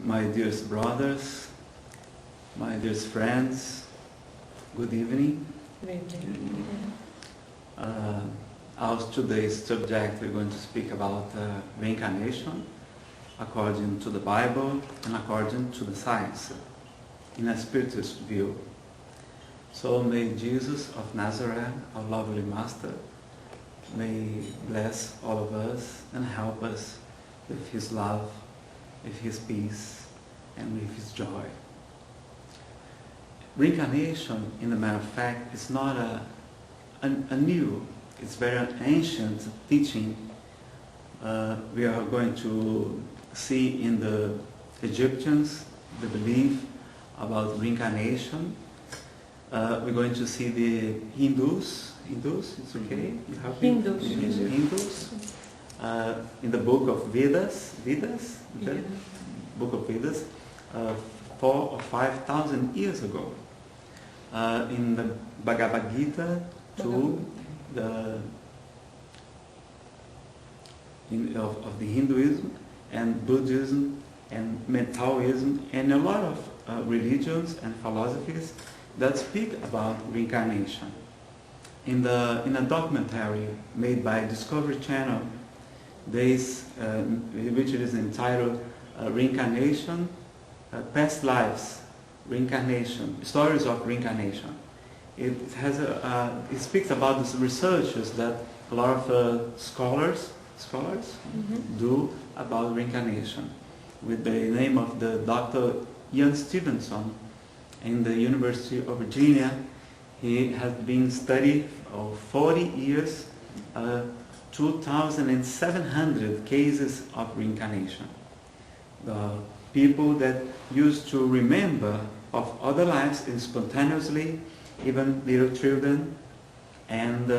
My dearest brothers, my dearest friends, good evening. Our today's subject, we're going to speak about reincarnation according to the Bible and according to the science, in a spiritist view. So may Jesus of Nazareth, our lovely Master, may bless all of us and help us with His love, with His peace, and with His joy. Reincarnation, in the matter of fact, is not a new, it's very ancient teaching. We are going to see in the Egyptians the belief about reincarnation. We're going to see the Hindus, it's okay? Hindus. In the book of Vedas, book of Vedas, 4,000 or 5,000 years ago. In the Bhagavad Gita, of the Hinduism and Buddhism and Taoism and a lot of religions and philosophies that speak about reincarnation. In a documentary made by Discovery Channel, which is entitled Reincarnation, Past Lives, Reincarnation, Stories of Reincarnation. It speaks about the researches that a lot of scholars do about reincarnation, with the name of the Dr. Ian Stevenson in the University of Virginia. He has been studying for 40 years, 2,700 cases of reincarnation. The people that used to remember of other lives spontaneously, even little children, and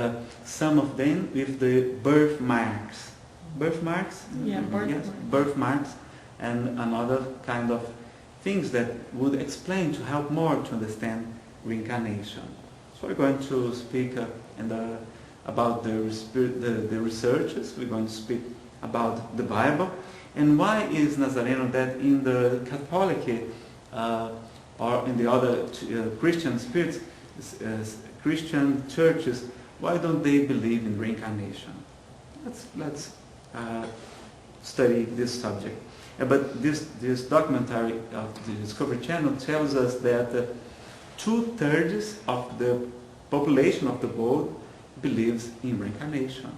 some of them with the birthmarks. Birthmarks? Yeah, birthmarks, and another kind of things that would explain to help more to understand reincarnation. So we're going to speak about the researches. We're going to speak about the Bible, and why is Nazareno that in the Catholic or in the other Christian spirits, Christian churches, why don't they believe in reincarnation? Let's study this subject. But this documentary of the Discovery Channel tells us that 2/3 of the population of the world believes in reincarnation.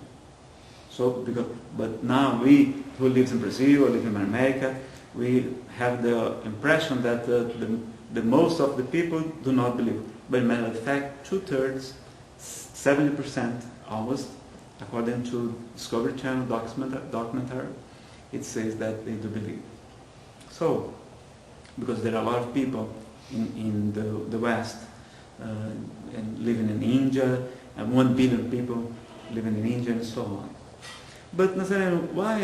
But now we who live in Brazil or live in America, we have the impression that the most of the people do not believe. But in matter of fact, 2/3, 70% almost, according to Discovery Channel documentary, it says that they do believe. So, because there are a lot of people in the West and living in India, and 1 billion people living in India and so on. But Nazareno, why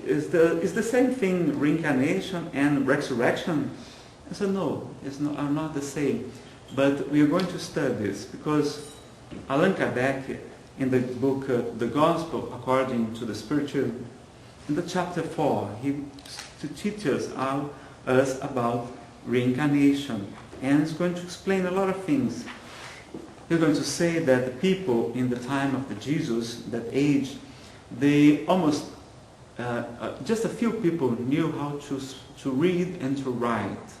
is the same thing reincarnation and resurrection? I said no, are not the same. But we are going to study this because Allan Kardec, in the book The Gospel According to the Spiritual, in the chapter 4, he teaches us about reincarnation, and he's going to explain a lot of things. He's going to say that the people in the time of the Jesus, that age, they almost just a few people knew how to read and to write.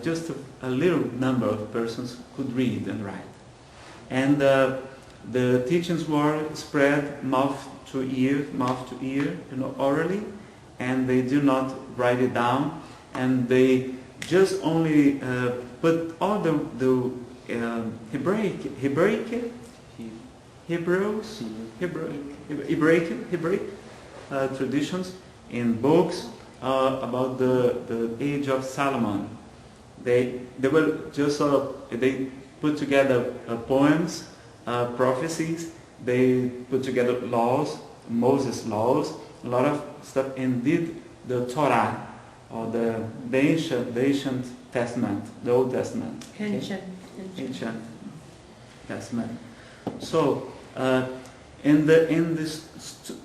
Just a little number of persons could read and write, and the teachings were spread mouth to ear, orally, and they do not write it down, and they just only put all the Hebraic traditions in books about the age of Solomon. They were just sort of, they put together poems, prophecies, they put together laws, Moses' laws, a lot of stuff, and did the Torah, or the ancient Testament, the Old Testament. Ancient Testament. So in this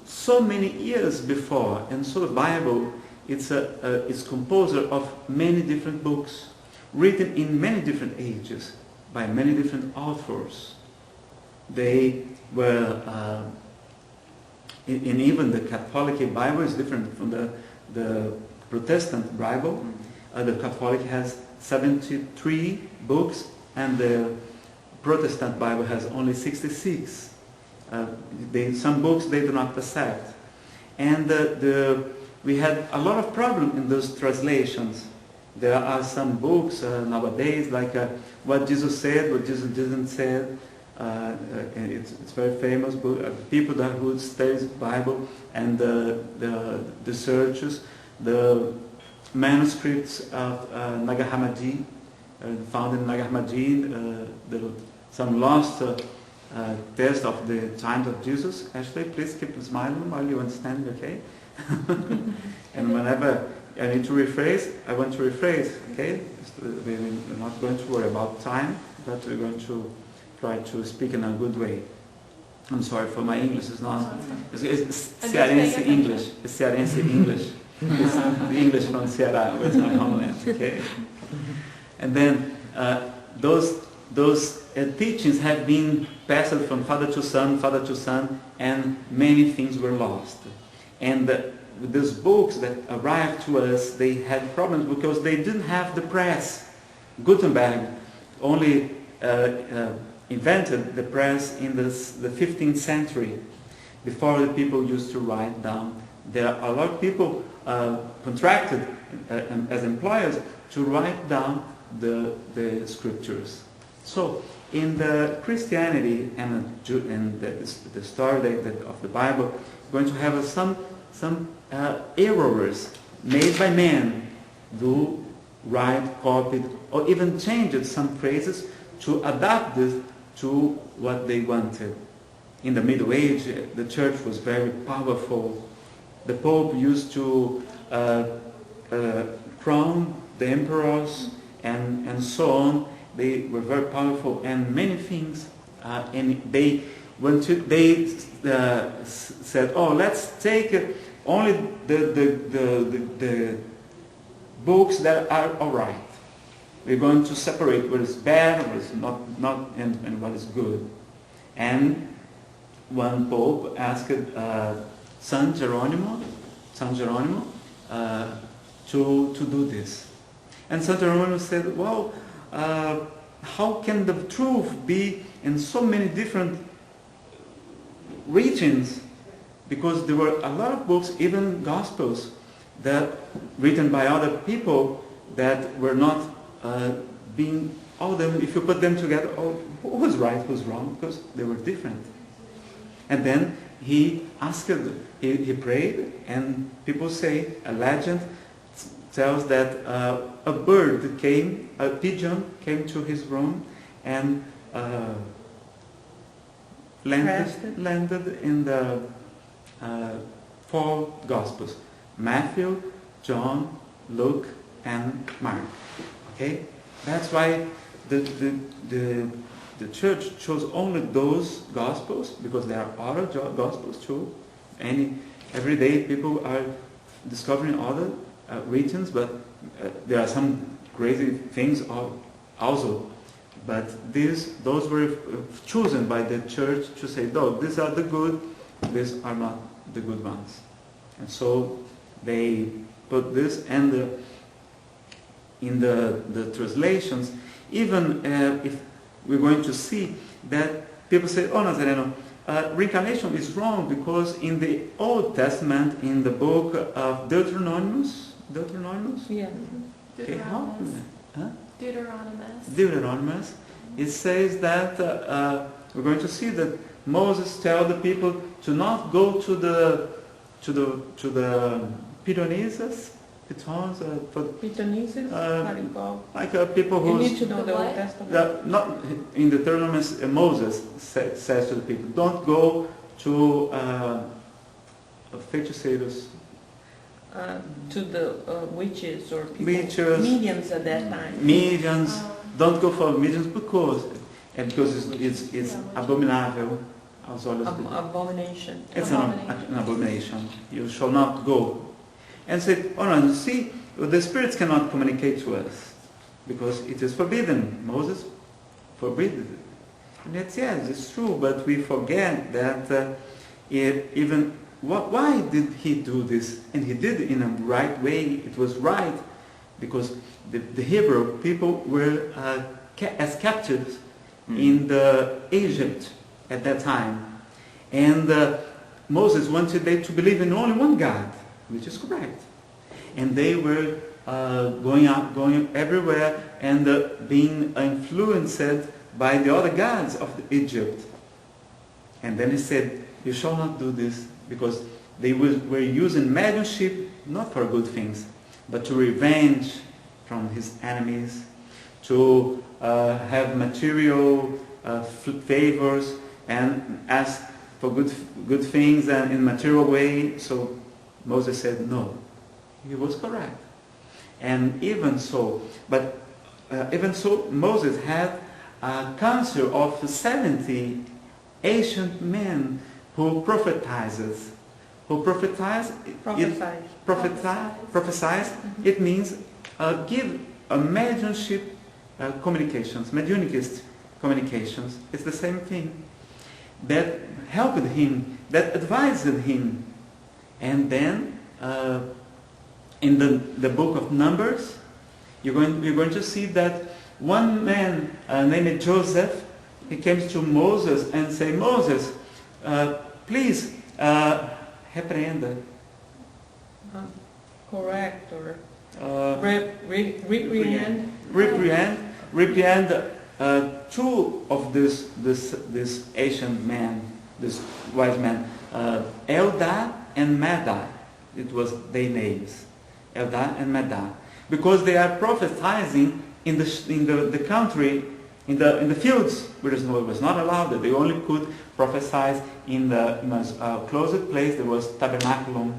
so many years before, and so the Bible it's composed of many different books, written in many different ages by many different authors. They were, and even the Catholic Bible is different from the Protestant Bible. The Catholic has 73 books, and the Protestant Bible has only 66. Some books they do not accept. And we had a lot of problems in those translations. There are some books nowadays, like What Jesus Said, What Jesus Didn't Say. And it's very famous book. People who study the Bible and the searches, the manuscripts of Nag Hammadi, found in Nag Hammadi, some lost text of the times of Jesus. Ashley, please keep smiling while you understand, okay? And whenever I need to rephrase, I want to rephrase, okay? We're not going to worry about time, but we're going to try to speak in a good way. I'm sorry for my English. It's not. It's Cearense English. It's Cearense English. It's the English from Ceará, with my homeland. Okay. And then those teachings have been passed from father to son, and many things were lost. And these books that arrived to us, they had problems because they didn't have the press. Gutenberg only invented the press in the 15th century. Before, the people used to write down. There are a lot of people contracted as employers to write down the scriptures. So in the Christianity and the story of the Bible, we're going to have some errors made by men who write, copied, or even changed some phrases to adapt this to what they wanted. In the Middle Age, the church was very powerful. The Pope used to crown the emperors and so on. They were very powerful, and many things. And they said, "Oh, let's take only the books that are all right. We're going to separate what is bad, what is not, and what is good." And one Pope asked San Geronimo to do this. And San Geronimo said, "Well, how can the truth be in so many different regions?" Because there were a lot of books, even Gospels, that written by other people that were not being, all of them, if you put them together, who's right, who's wrong, because they were different. And then he asked, he prayed, and people say, a legend tells that a bird came, a pigeon came to his room and landed in the 4 Gospels: Matthew, John, Luke, and Mark. Okay, that's why the church chose only those Gospels, because there are other Gospels too. Every day people are discovering other regions, but there are some crazy things also. But those were chosen by the church to say, no, these are the good, these are not the good ones. And so they put this, and in the translations, even if we're going to see that people say, oh, Nazareno, reincarnation is wrong because in the Old Testament, in the book of Deuteronomus? Yeah. Okay, how? Huh? Deuteronomus. It says that we're going to see that Moses tells the people to not go to the Pythoneses, like people who you need to know the Old Testament. Not in the Deuteronomy, Moses says to the people, don't go to feiticeiros. To the witches or people, witches, mediums at that time. Mediums, don't go for mediums because it's abominable. aos olhos de Deus. Abomination. It's an abomination. You shall not go. And said, oh no, you see, the spirits cannot communicate to us because it is forbidden. Moses forbid it. And that's, yes, it's true, but we forget that why did he do this? And he did it in a right way. It was right because the Hebrew people were as captives in the Egypt at that time. And Moses wanted them to believe in only one God, which is correct. And they were going everywhere and being influenced by the other gods of Egypt. And then he said, you shall not do this, because they were using mediumship not for good things, but to revenge from his enemies, to have material favors and ask for good things and in material way. So Moses said no. He was correct. And even so, Moses had a council of 70 ancient men who prophesied. It means give a mediumship communications, mediunicist communications. It's the same thing. That helped him, that advised him. And then in the book of Numbers, you're going to see that one man named Joseph, he came to Moses and said, Moses, please repreenda. Correct or reprehend. Reprehend two of this ancient man, this wise man, Eldad and Medad. It was their names, Eldad and Medad, because they are prophesying in the country, in the fields where it was not allowed. They only could prophesy in a closed place. There was tabernacle.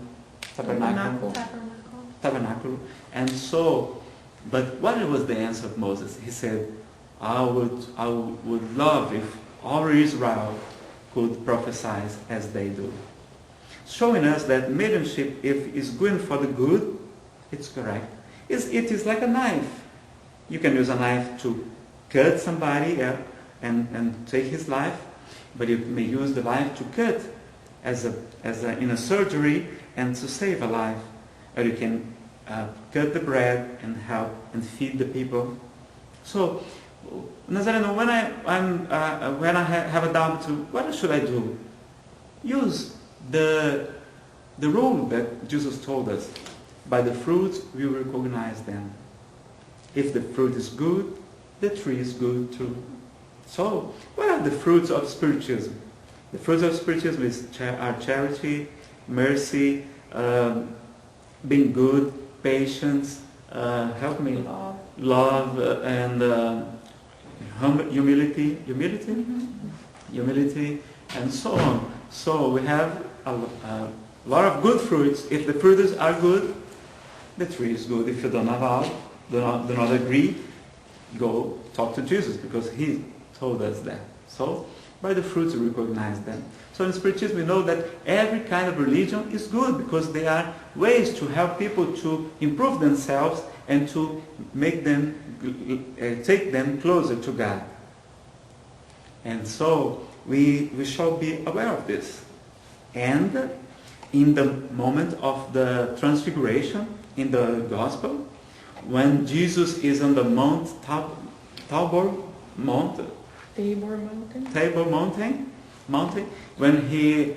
And so, but what was the answer of Moses? He said, I would love if all Israel could prophesy as they do. Showing us that mediumship, if it's going for the good, it's correct. It is like a knife. You can use a knife to cut somebody and take his life, but you may use the knife to cut in a surgery and to save a life. Or you can cut the bread and help and feed the people. So, Nazareno, when I have a doubt, what should I do? Use the rule that Jesus told us. By the fruits we will recognize them. If the fruit is good, the tree is good too. So, what are the fruits of spiritism? The fruits of spiritism are charity, mercy, being good, patience, help me, love, and humility, and so on. So we have a lot of good fruits. If the fruits are good, the tree is good. If you do not agree, go talk to Jesus, because he told us that. So by the fruits we recognize them. So in Spiritism we know that every kind of religion is good, because they are ways to help people to improve themselves and to make them, take them closer to God. And so we shall be aware of this. And in the moment of the Transfiguration, in the Gospel, when Jesus is on the Tabor Mountain, when he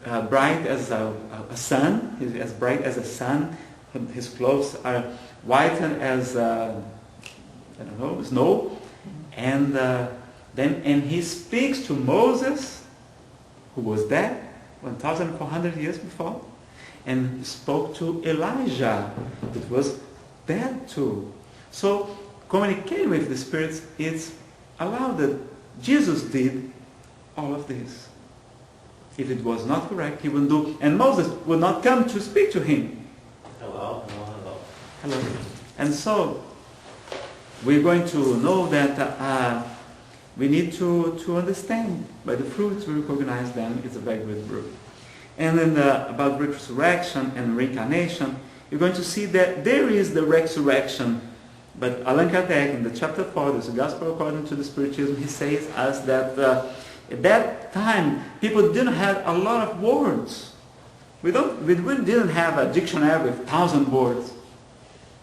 bright as a sun, he's as bright as a sun. His clothes are whitened as snow, and then he speaks to Moses, who was dead 1,400 years before, and spoke to Elijah, that was dead too. So communicating with the spirits is allowed. That Jesus did all of this. If it was not correct, he would do, and Moses would not come to speak to him. Hello. And so we're going to know that we need to understand. By the fruits we recognize them. It's a very good group. And then about resurrection and reincarnation, you're going to see that there is the resurrection. But Allan Kardec, in the chapter 4, there's the Gospel according to the Spiritism, he says us that at that time, people didn't have a lot of words. We didn't have a dictionary with 1,000 words.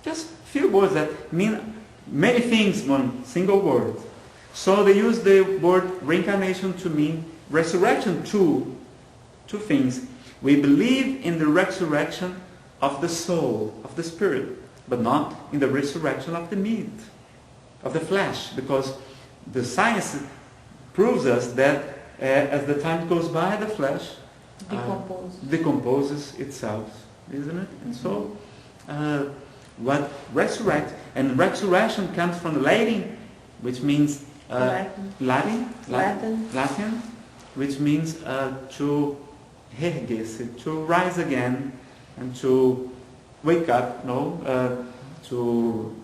Just few words that mean many things, one single word. So they use the word reincarnation to mean resurrection, two things. We believe in the resurrection of the soul, of the spirit, but not in the resurrection of the meat, of the flesh, because the science proves us that as the time goes by, the flesh decomposes itself, isn't it? And so, what resurrect, and resurrection comes from the Latin, which means Latin, which means to erguer-se, to rise again, and to wake up, to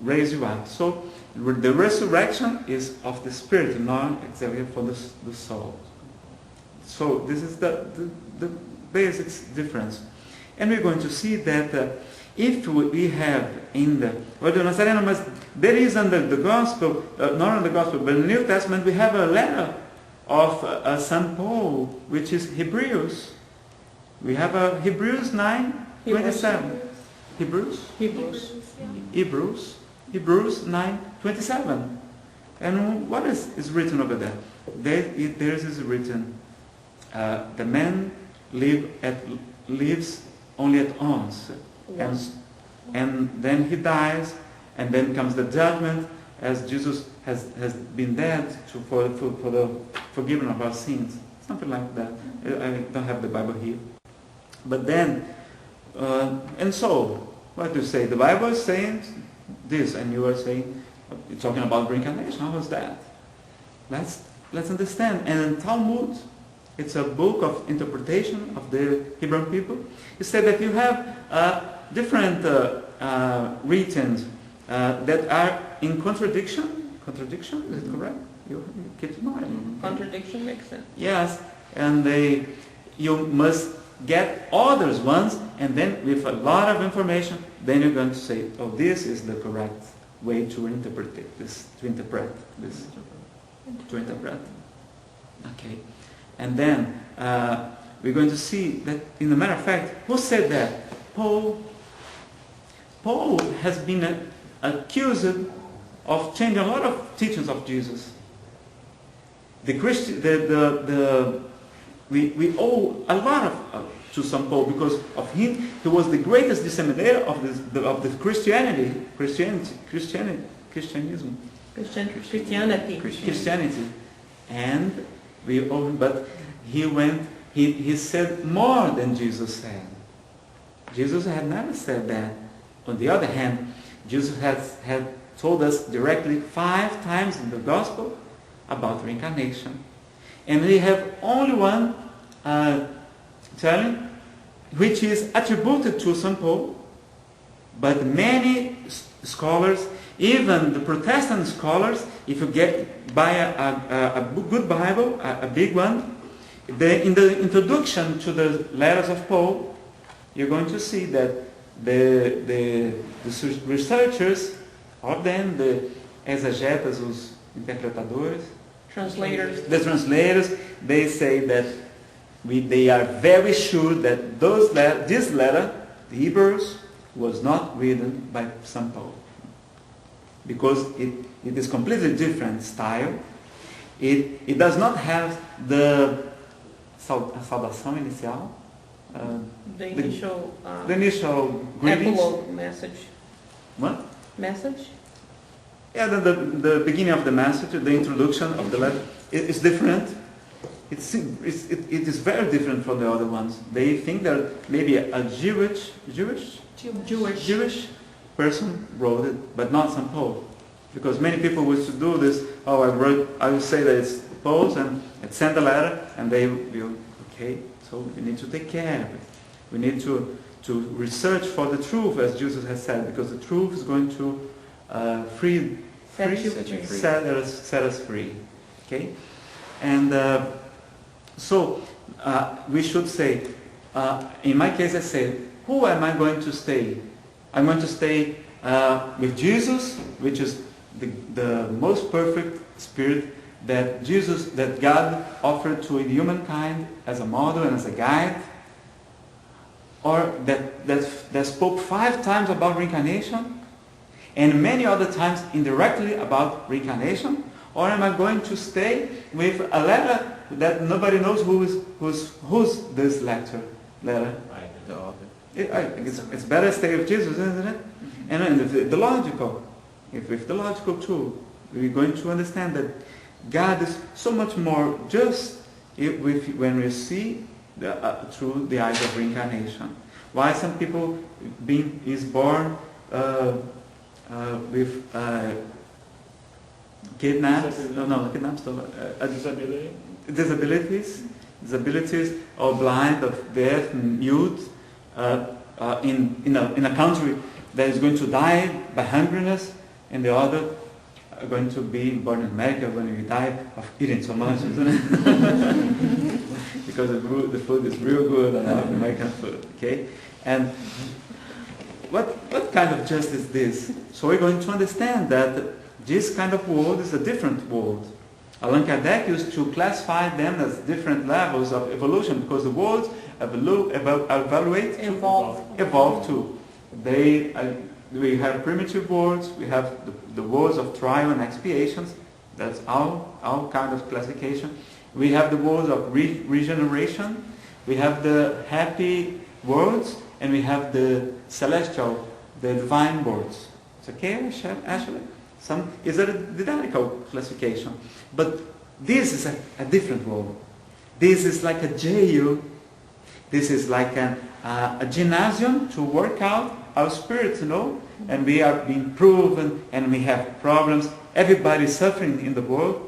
raise you up. So the resurrection is of the spirit, not exactly for the soul. So this is the basic difference. And we're going to see that if we have in the Nazareno, there is under the Gospel, not in the Gospel, but in the New Testament, we have a letter of St. Paul, which is Hebrews. We have a Hebrews 9:27. Hebrews 9:27. And what is written over there? There is written, the man lives only at once, and then he dies, and then comes the judgment, as Jesus has been dead for the forgiveness of our sins, something like that. I don't have the Bible here, but then and so what do you say? The Bible is saying this, and you are saying, you're talking about reincarnation. How was that? Let's understand. And in Talmud, it's a book of interpretation of the Hebrew people. It said that you have different writings that are in contradiction. Contradiction, is it correct? You keep in mind. Contradiction makes sense. Yes, and you must get others ones, and then with a lot of information, then you're going to say, oh, this is the correct way to interpret this. Okay. And then we're going to see that, in a matter of fact, who said that? Paul has been accused of changing a lot of teachings of Jesus. We owe a lot to St. Paul because of him. He was the greatest disseminator of the Christianity, and we owe him. But he said more than Jesus said. Jesus had never said that. On the other hand, Jesus had told us directly 5 times in the Gospel about reincarnation. And we have only one telling, which is attributed to St. Paul, but many scholars, even the Protestant scholars, if you buy a good Bible, a big one, in the introduction to the letters of Paul, you're going to see that the researchers, of them, the exegetas, os interpretadores, the translators, they say that they are very sure that this letter, the Hebrews, was not written by St. Paul, because it is completely different style. It does not have the saudação inicial, the initial greetings. epilogue message. What? Message? Yeah, the beginning of the message, the introduction of the letter, is different. It is very different from the other ones. They think that maybe a Jewish person wrote it, but not St. Paul. Because many people wish to do this. Oh, I will say that it's Paul's, and send a letter, and they will, okay, so we need to take care of it. We need to research for the truth, as Jesus has said, because the truth is going to set us free. Okay? And so we should say, in my case I say, who am I going to stay? I'm going to stay with Jesus, which is the most perfect spirit that God offered to humankind as a model and as a guide, or that spoke 5 times about reincarnation, and many other times indirectly about reincarnation, or am I going to stay with a letter that nobody knows who's this letter? Right, the author. I think it's better to stay with Jesus, isn't it? And the logical, with the logical too, we're going to understand that God is so much more just when we see through the eyes of reincarnation. Why some people is born with disabilities, or blind, of deaf, and youth, in a country that is going to die by hungriness, and the other are going to be born in America when we die of eating so much, isn't it? Because the food is real good, and American food, okay? And what kind of justice is this? So we're going to understand that this kind of world is a different world. Allan Kardec used to classify them as different levels of evolution, because the worlds evolve too. We have primitive worlds, we have the worlds of trial and expiations. That's our kind of classification. We have the worlds of regeneration. We have the happy worlds, and we have the celestial, the divine worlds. It's okay, Ashley? Is a didactical classification. But this is a different world. This is like a jail. This is like a gymnasium to work out our spirits, and we are being proven, and we have problems. Everybody is suffering in the world.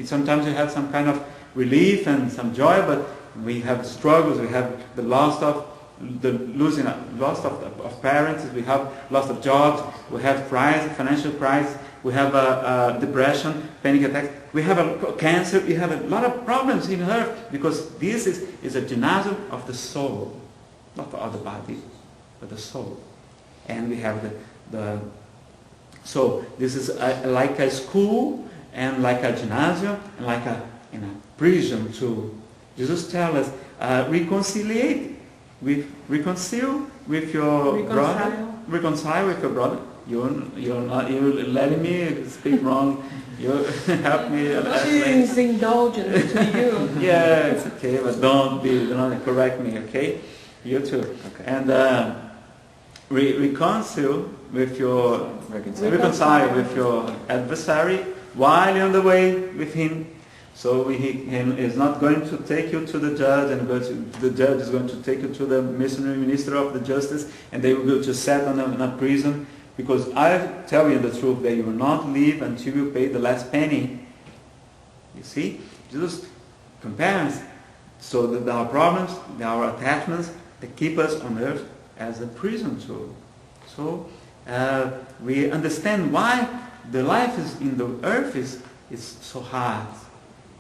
Sometimes we have some kind of relief and some joy, but we have struggles. We have the loss of parents. We have loss of jobs. We have financial crisis. We have depression, panic attacks. We have a cancer. We have a lot of problems in earth, because this is a gymnasium of the soul, not of the body, but the soul. And we have so this is like a school, and like a gymnasium, and like a prison too. Jesus tells us, reconcile with your brother. Reconcile with your brother. You're letting me speak wrong. You help me. She's indulgent to you. Yeah, it's okay, but don't correct me, okay? You too. Okay. And reconcile with your adversary while you're on the way with him. So he is not going to take you to the judge, and the judge is going to take you to the missionary minister of the justice, and they will go to set on a prison. Because I tell you the truth, that you will not leave until you pay the last penny. You see? Jesus compares so that our problems, our attachments, they keep us on earth as a prison too. So we understand why the life in the earth is so hard.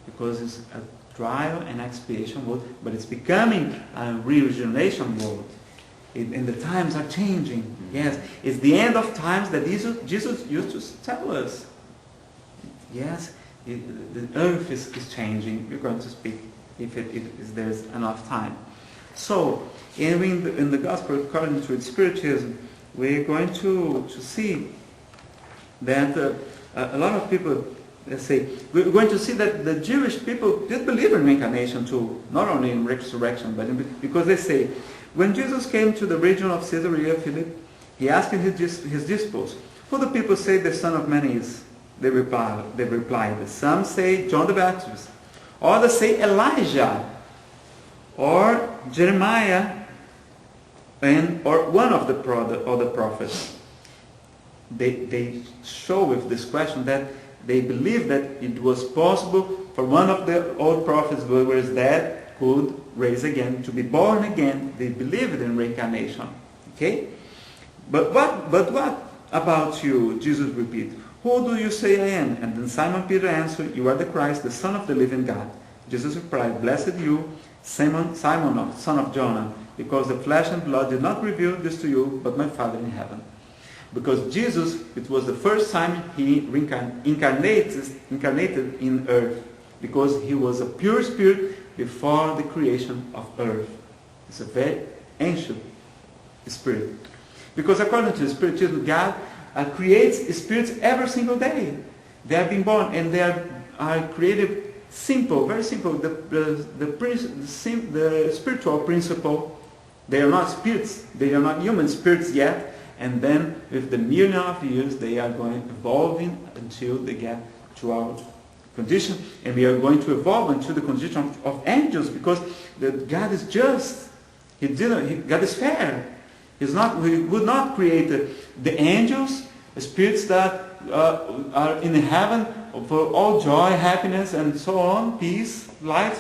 Because it's a trial and expiation world, but it's becoming a regeneration world. And the times are changing. Yes, it's the end of times that Jesus used to tell us. Yes, the earth is changing. We're going to speak if there's enough time. So, in the Gospel according to Spiritism, we're going to see that a lot of people, let's say, we're going to see that the Jewish people did believe in reincarnation too, not only in resurrection, but because they say, when Jesus came to the region of Caesarea Philippi, he asked his disciples, who do people say the Son of Man is? They replied, some say John the Baptist, others say Elijah, or Jeremiah, or one of the prophets. They show with this question that they believe that it was possible for one of the old prophets who was dead could raise again, to be born again. They believed in reincarnation. Okay? But what about you? Jesus repeated. Who do you say I am? And then Simon Peter answered, You are the Christ, the Son of the living God. Jesus replied, Blessed you, Simon, son of Jonah, because the flesh and blood did not reveal this to you, but my Father in heaven. Because Jesus, it was the first time he incarnated in earth, because he was a pure spirit before the creation of earth. It's a very ancient spirit. Because according to the Spiritism, God creates spirits every single day. They have been born and they are created simple, very simple. The spiritual principle, they are not spirits, they are not human spirits yet. And then with the million of years, they are going evolving until they get to our condition. And we are going to evolve into the condition of angels, because God is just. God is fair. He would not create the angels, the spirits that are in heaven for all joy, happiness, and so on, peace, light.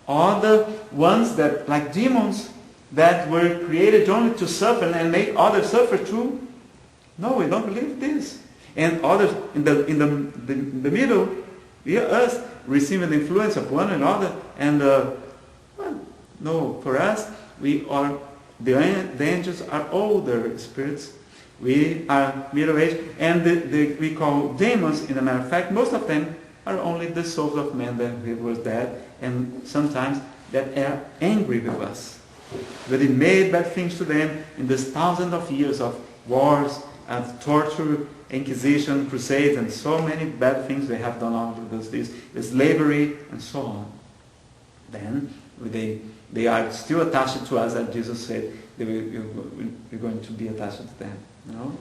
Or the ones that, like demons, that were created only to suffer and make others suffer too. No, we don't believe this. And others in the middle, we are us receiving the influence of one another. And no, for us, we are the angels are older spirits. We are middle-aged, and we call demons. In a matter of fact, most of them are only the souls of men that was dead, and sometimes that are angry with us. But it made bad things to them in this thousands of years of wars and torture, inquisition, crusades, and so many bad things they have done all of those days, the slavery, and so on. Then they are still attached to us, as Jesus said, we're going to be attached to them. You know?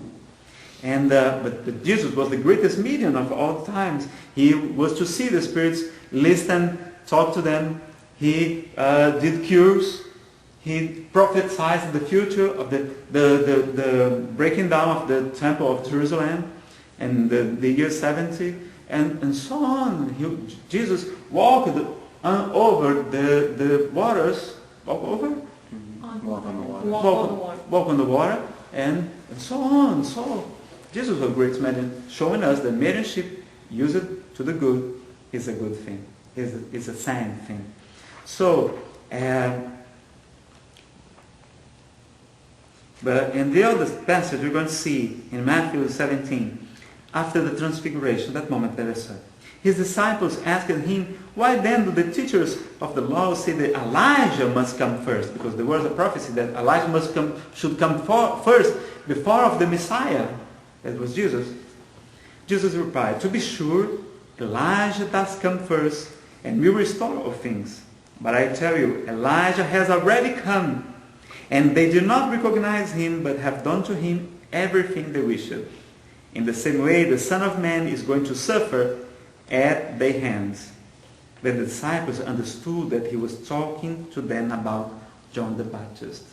And but Jesus was the greatest medium of all times. He was to see the spirits, listen, talk to them. He did cures. He prophesied the future of the breaking down of the temple of Jerusalem and the year 70 and so on. Jesus walked over the waters. Walk over? Walk on the water. Walk on the water and so on. So Jesus was a great man, showing us that mediumship used to the good is a good thing. It's a sane thing. So, but in the other passage we're going to see in Matthew 17, after the transfiguration, that moment that I said, his disciples asked him, why then do the teachers of the law say that Elijah must come first? Because there was a prophecy that Elijah should come first before of the Messiah. That was Jesus. Jesus replied, to be sure, Elijah does come first and will restore all things. But I tell you, Elijah has already come, and they do not recognize him, but have done to him everything they wished. In the same way, the Son of Man is going to suffer at their hands. But the disciples understood that he was talking to them about John the Baptist.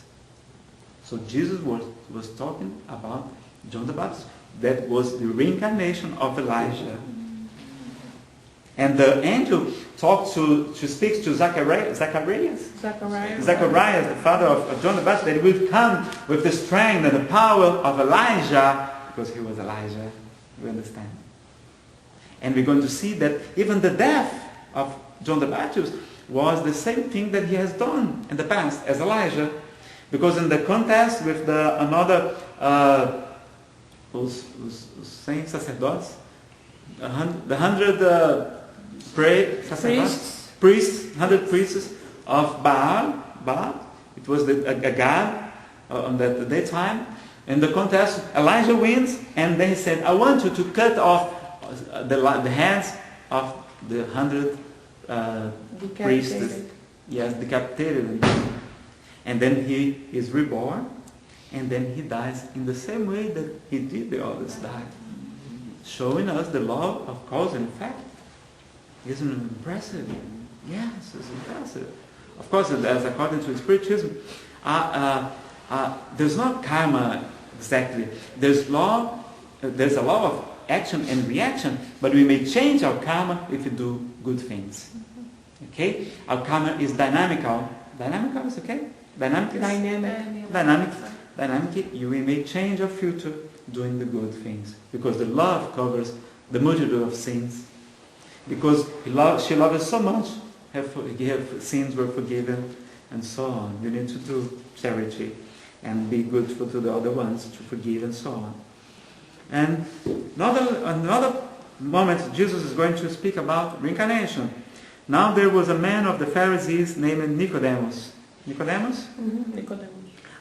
So Jesus was talking about John the Baptist. That was the reincarnation of Elijah. And the angel speaks to Zacharias, the father of John the Baptist, that he would come with the strength and the power of Elijah, because he was Elijah. We understand. And we're going to see that even the death of John the Baptist was the same thing that he has done in the past as Elijah. Because in the contest with another saints, sacerdotes, the 100 priests, 100 priests of Baal. It was a god on that daytime. In the contest, Elijah wins, and then he said, I want you to cut off the hands of the 100 priests. Yes, decapitated. And then he is reborn, and then he dies in the same way that he did the others die. Showing us the law of cause and effect. Isn't it impressive? Yes, it's impressive. Of course, as according to Spiritism, there's not karma exactly. There's a law of action and reaction, but we may change our karma if we do good things. Okay? Our karma is dynamical. Dynamical is okay? Dynamic. dynamic, you may change your future doing the good things. Because the love covers the multitude of sins. Because she loved us so much, her sins were forgiven, and so on. You need to do charity and be good to the other ones, to forgive and so on. And another moment, Jesus is going to speak about reincarnation. Now there was a man of the Pharisees named Nicodemus. Nicodemus? Mm-hmm. Nicodemus.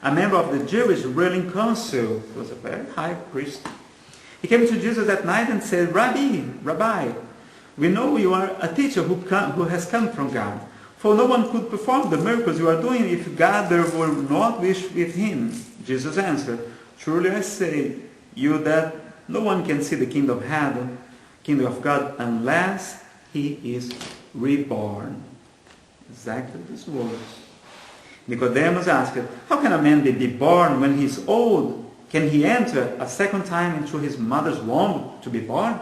A member of the Jewish ruling council. He was a very high priest. He came to Jesus at night and said, Rabbi, we know you are a teacher who has come from God. For no one could perform the miracles you are doing if God were not with him. Jesus answered, truly I say you that no one can see the kingdom of heaven, kingdom of God, unless he is reborn. Exactly these words. Nicodemus asked, how can a man be born when he is old? Can he enter a second time into his mother's womb to be born?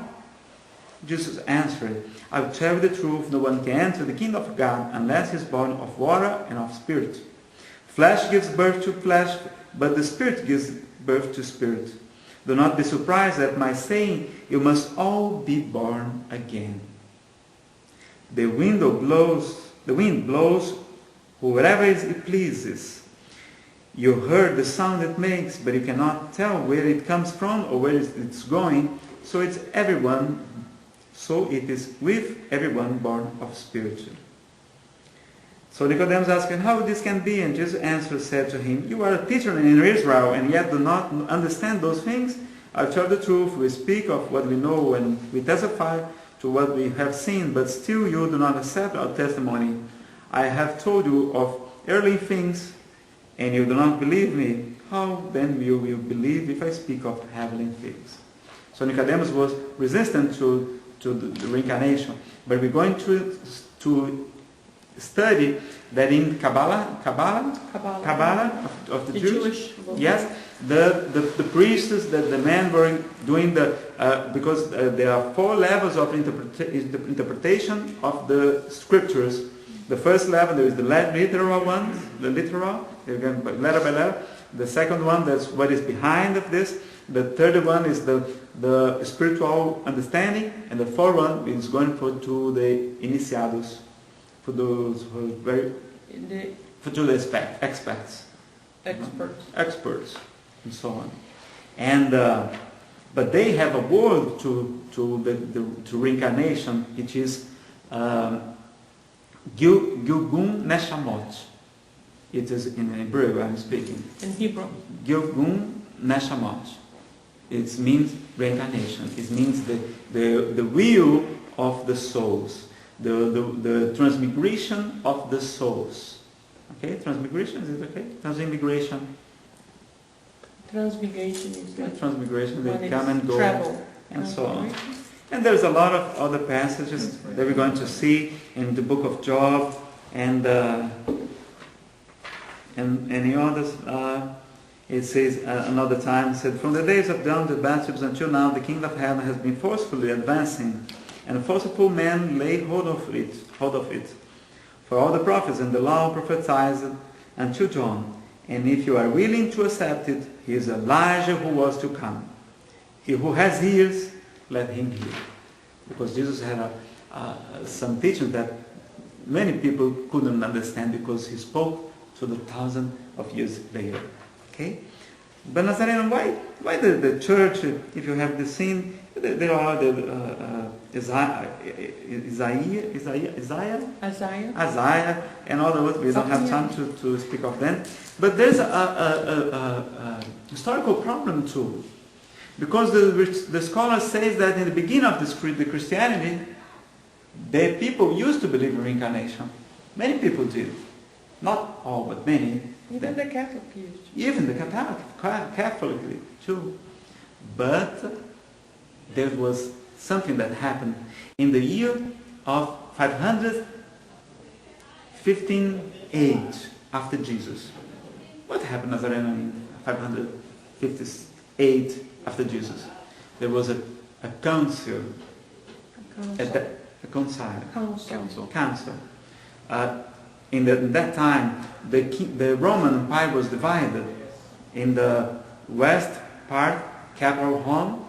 Jesus answered, I will tell you the truth, no one can enter the kingdom of God unless he is born of water and of spirit. Flesh gives birth to flesh, but the spirit gives birth to spirit. Do not be surprised at my saying, you must all be born again. The wind blows wherever it pleases. You heard the sound it makes, but you cannot tell where it comes from or where it's going. So it is with everyone born of spirit. So Nicodemus asked him, how this can be? And Jesus answered, said to him, you are a teacher in Israel and yet do not understand those things? I tell the truth, we speak of what we know and we testify to what we have seen, but still you do not accept our testimony. I have told you of earthly things and you do not believe me. How then will you believe if I speak of heavenly things? So Nicodemus was resistant to the reincarnation. But we're going to study that in Kabbalah of the Jewish, yes, the priests, the men were doing because there are 4 levels of interpretation of the scriptures. The first level, there is the literal one, letter by letter. The second one, that's what is behind of this. The third one is the spiritual understanding, and the fourth one is going to the iniciados, for those who are to the experts, and so on. And but they have a word to reincarnation, which is Gilgum Neshamot. It is in Hebrew I'm speaking. In Hebrew. Gilgum Neshamot. It means reincarnation. It means the wheel of the souls, the transmigration of the souls. Okay, transmigration, is it okay? Transmigration. Transmigration is like transmigration. They come and go, travel, and so on. And there's a lot of other passages that we're going to see in the book of Job and any others. It says another time, it said, from the days of John the Baptist until now, the kingdom of heaven has been forcefully advancing, and forceful men lay hold of it. For all the prophets and the law prophesied until John. And if you are willing to accept it, he is Elijah who was to come. He who has ears, let him hear. Because Jesus had some teaching that many people couldn't understand because he spoke to the thousands of years later. Okay? But Nazareno, why the church, if you have the scene, there are the Isaiah, and other words, we don't have time to speak of them. But there's a historical problem too. Because the scholar says that in the beginning of the Christianity, the people used to believe in reincarnation. Many people did. Not all, but many. Even the Catholic used. Even the Catholic too. But there was something that happened in the year of 558 after Jesus. What happened, Nazareno, in 558 after Jesus? There was a council. A council. In that time, the Roman Empire was divided In the west part, capital Rome.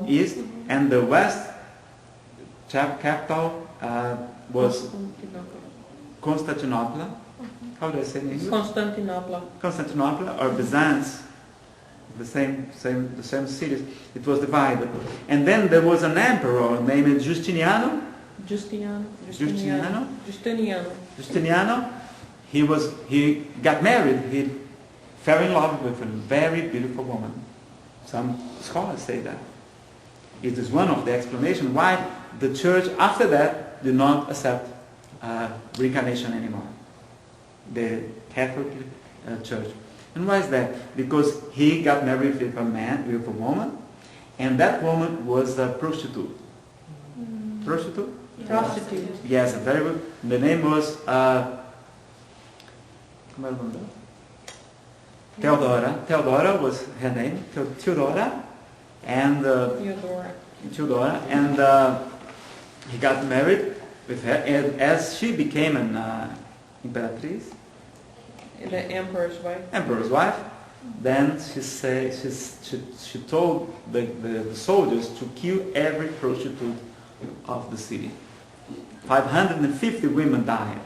East, and the west capital was Constantinople. How do I say it in English? Constantinople. Constantinople or Byzance, the same cities. It was divided, and then there was an emperor named Justiniano. He got married. He fell in love with a very beautiful woman. Some scholars say that. It is one of the explanations why the church after that did not accept reincarnation anymore. The Catholic Church. And why is that? Because he got married with a woman, and that woman was a prostitute. Prostitute? Yes. Prostitute. Yes, very good. The name was como era o nome dela? Theodora. Theodora was her name. Theodora. And Theodora. And he got married with her, and as she became an imperatrice, the emperor's wife, then she told the soldiers to kill every prostitute of the city. 550 women died,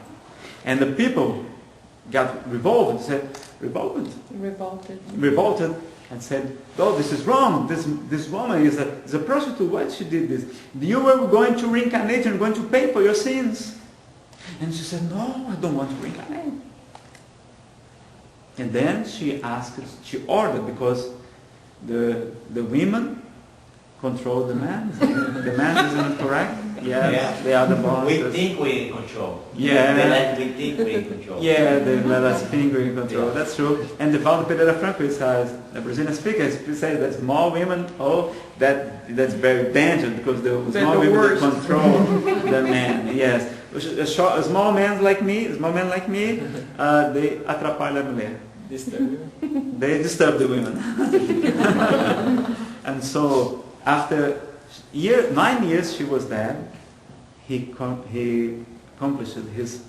and the people got revolted, and said, "Oh, this is wrong. This woman is a prostitute. Why she did this? You were going to reincarnate and going to pay for your sins." And she said, "No, I don't want to reincarnate." And then she ordered, because the women control the man. The man isn't correct. Yes, they are the bosses. We think we control. Yeah. We think we control. Yeah, they let us think we control. Yeah. That's true. And the Valdo Pereira Franco says, the Brazilian speaker, says that small women, that's very dangerous, because the small women that control the man. Yes. Small men like me, they atrapalham a mulher. They disturb the women. And so after 9 years she was there, he accomplished his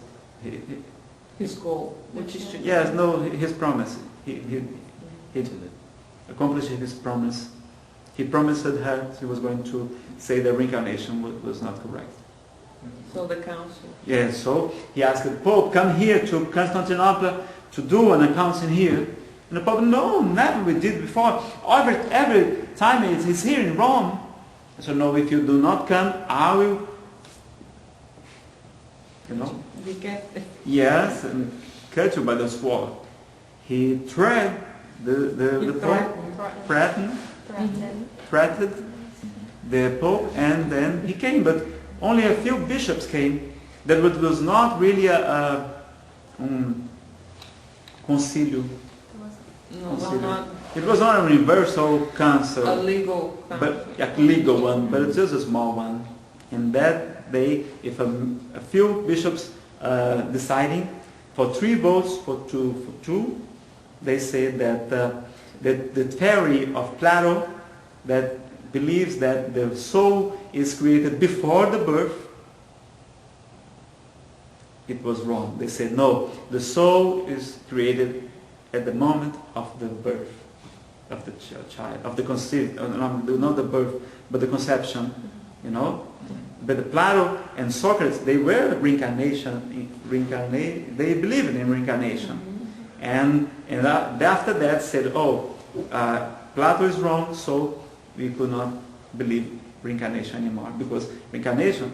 goal, which is to his promise. He accomplished his promise. He promised her he was going to say that reincarnation was not correct. So the council. Yeah, so he asked the Pope, "Come here to Constantinople to do an accounting here." And the Pope, "No, never, we did before. Every time he's here in Rome." So no, if you do not come, I will, yes, and cut you by the sword. He threatened the Pope, threatened the Pope, and then he came, but only a few bishops came. That was not really a concilio. It was not a universal council. A legal council. But a legal one, but it's just a small one. And that day, if a few bishops deciding for 3 votes for two, they say that the theory of Plato that believes that the soul is created before the birth, it was wrong. They said no, the soul is created at the moment of the birth of the child, of the not the birth, but the conception, But Plato and Socrates, they were they believed in reincarnation. And after that said, Plato is wrong, so we could not believe reincarnation anymore, because reincarnation,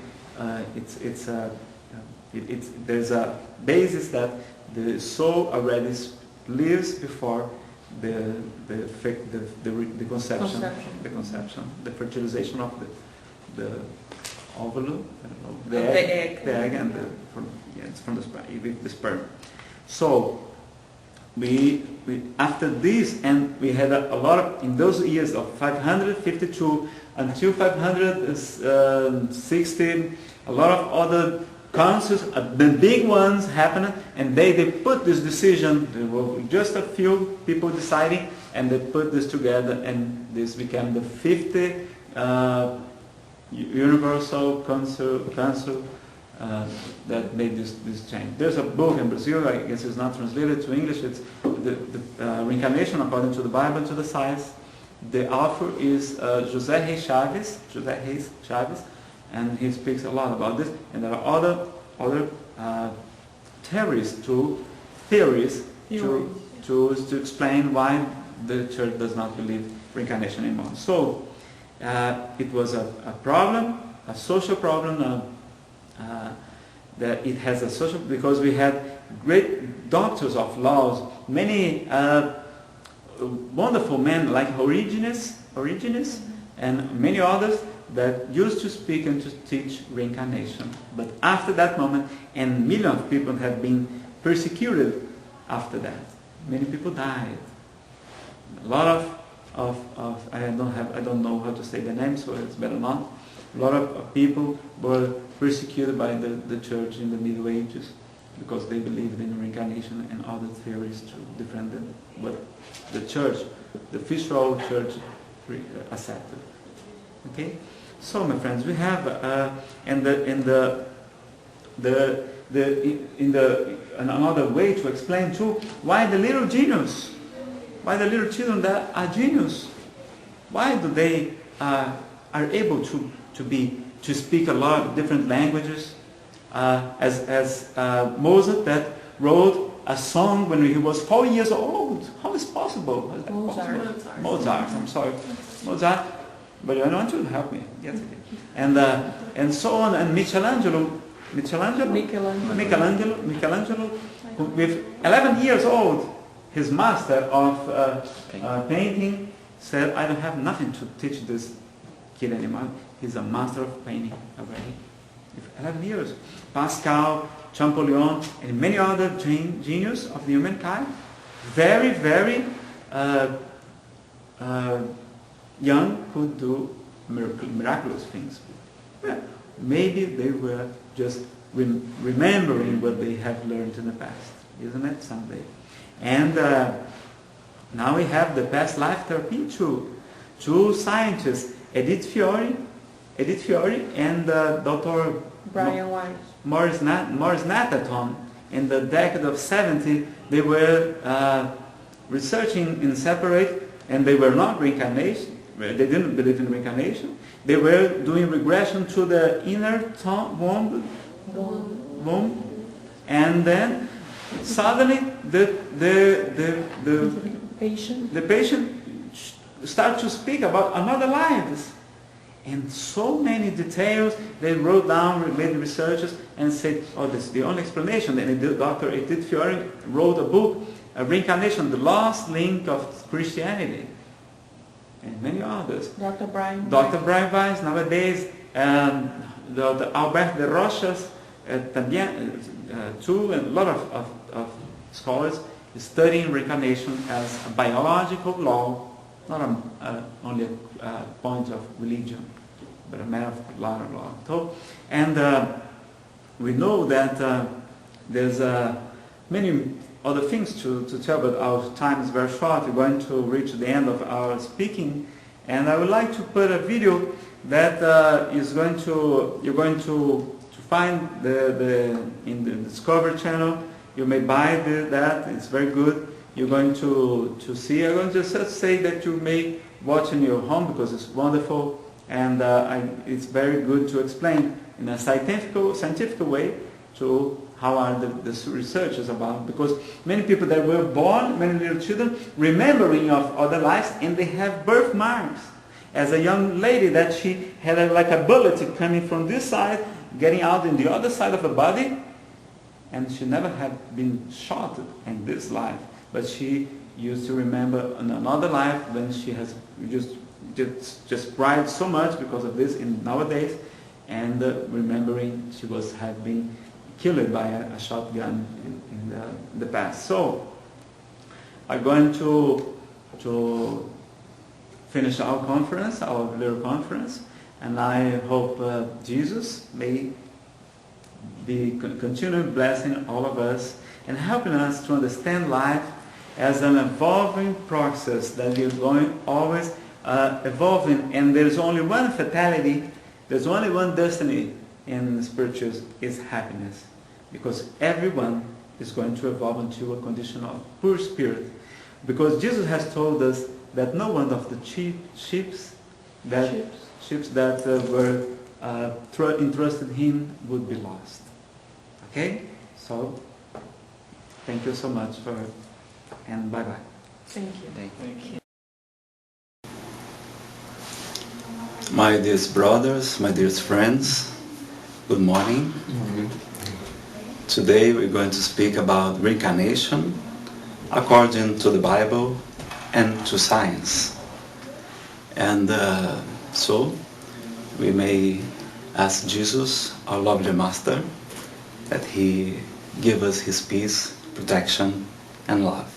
there's a basis that the soul already lives before the conception, the fertilization of the ovule, the egg, and it's from the sperm. So we after this, and we had a lot of, in those years of 552 until 560, a lot of other councils, the big ones happened, and they put this decision. There were just a few people deciding, and they put this together, and this became the 50th Universal Council that made this change. There's a book in Brazil, I guess it's not translated to English, it's the Reincarnation According to the Bible, to the Science. The author is José Reis Chaves, and he speaks a lot about this. And there are other theories to explain why the church does not believe reincarnation anymore. So it was a problem, a social problem, that it has a social, because we had great doctors of laws, many wonderful men like Origenes, and many others that used to speak and to teach reincarnation. But after that moment, and millions of people have been persecuted after that. Many people died. A lot of I don't know how to say the name, so it's better not. A lot of people were persecuted by the church in the Middle Ages because they believed in reincarnation and other theories to defend them. But the church, the official church, accepted. Okay. So, my friends, we have another way to explain too why the little genius, why the little children that are genius, why do they are able to speak a lot of different languages, as Mozart that wrote a song when he was 4 years old. How is possible? How is that possible? Mozart. I'm sorry, Mozart. But I want you to help me. Yes, okay. And so on. And Michelangelo, with 11 years old, his master of painting said, "I don't have nothing to teach this kid anymore. He's a master of painting already." With 11 years. Pascal, Champollion, and many other genius of the humankind, very, very young, could do miraculous things. Well, maybe they were just remembering what they have learned in the past, isn't it? Someday. And now we have the past life therapy too. Two scientists, Edith Fiore and Dr. Brian Weiss. Morris Natterton. In the decade of 70, they were researching in separate, and they were not reincarnation. They didn't believe in reincarnation. They were doing regression to the inner womb, and then suddenly the patient started to speak about another lives, and so many details they wrote down, made researchers, and said, "Oh, this is the only explanation." And Dr. Edith Fiore wrote a book, Reincarnation, the Lost Link of Christianity. And many others. Dr. Brian Weiss nowadays, the Albert de Rochas, too, and a lot of scholars studying reincarnation as a biological law, not only a point of religion, but a matter of law. And we know that there's many other things to tell, but our time is very short. We're going to reach the end of our speaking, and I would like to put a video that you're going to find in the Discovery channel. You may buy that; it's very good. You're going to see. I'm going to just say that you may watch in your home because it's wonderful, and it's very good to explain in a scientific way to how are the researchers about, because many people that were born, many little children, remembering of other lives, and they have birthmarks. As a young lady that she had like a bullet coming from this side, getting out in the other side of the body, and she never had been shot in this life, but she used to remember in another life when she has just cried so much because of this nowadays, and remembering she had been killed by a shotgun in the past. So I'm going to finish our conference, our little conference, and I hope Jesus may be continuing blessing all of us and helping us to understand life as an evolving process that is going always evolving, and there's only one fatality, there's only one destiny, in spirituals is happiness, because everyone is going to evolve into a condition of pure spirit, because Jesus has told us that no one of the ships that were entrusted him would be lost. Okay, so thank you so much and bye bye. Thank you. Thank you. My dear brothers, my dear friends, good morning. Today we're going to speak about reincarnation according to the Bible and to science. And so we may ask Jesus, our lovely Master, that He give us His peace, protection and love.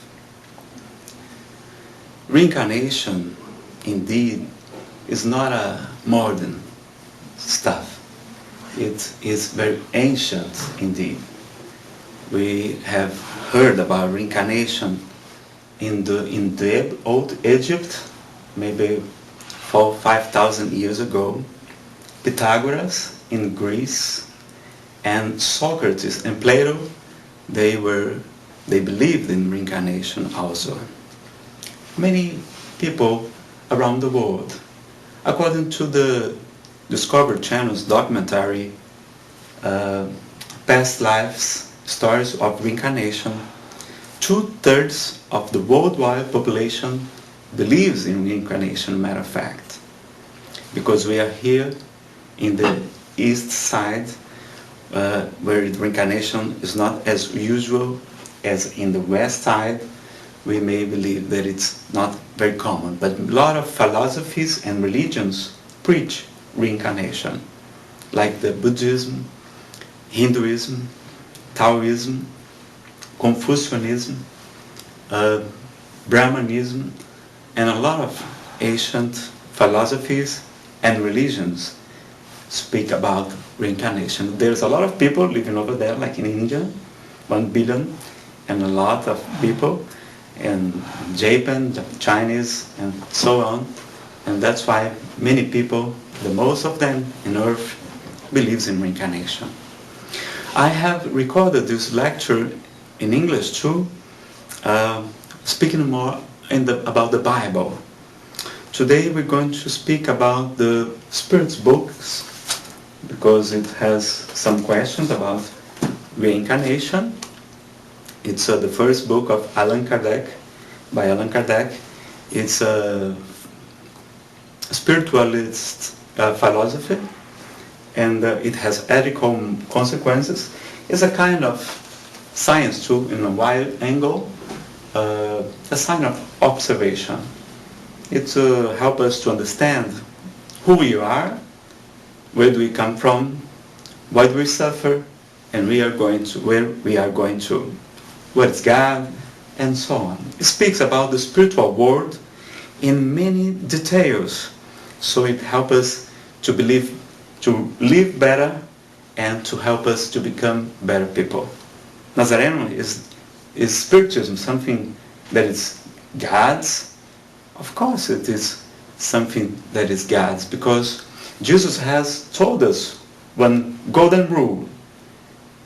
Reincarnation indeed is not a modern stuff. It is very ancient indeed. We have heard about reincarnation in the old Egypt, maybe 5,000 years ago. Pythagoras in Greece, and Socrates and Plato, they believed in reincarnation also. Many people around the world. According to the Discovery Channel's documentary, Past Lives, Stories of Reincarnation, 2/3 of the worldwide population believes in reincarnation, matter of fact. Because we are here in the east side, where reincarnation is not as usual as in the west side, we may believe that it's not very common. But a lot of philosophies and religions preach reincarnation, like the Buddhism, Hinduism, Taoism, Confucianism, Brahmanism, and a lot of ancient philosophies and religions speak about reincarnation. There's a lot of people living over there, like in India, 1 billion, and a lot of people in Japan, Chinese, and so on. And that's why many people, the most of them in Earth, believes in reincarnation. I have recorded this lecture in English too, speaking more about the Bible. Today we're going to speak about the Spirit's books, because it has some questions about reincarnation. It's the first book of Allan Kardec, by Allan Kardec. It's a spiritualist philosophy, and it has ethical consequences. It's a kind of science too, in a wide angle, a sign of observation. It helps us to understand who we are, where do we come from, why do we suffer, and where we are going to. What is God, and so on. It speaks about the spiritual world in many details, so it helps us to live better, and to help us to become better people. Nazareno is spiritism something that is God's? Of course it is something that is God's, because Jesus has told us one golden rule.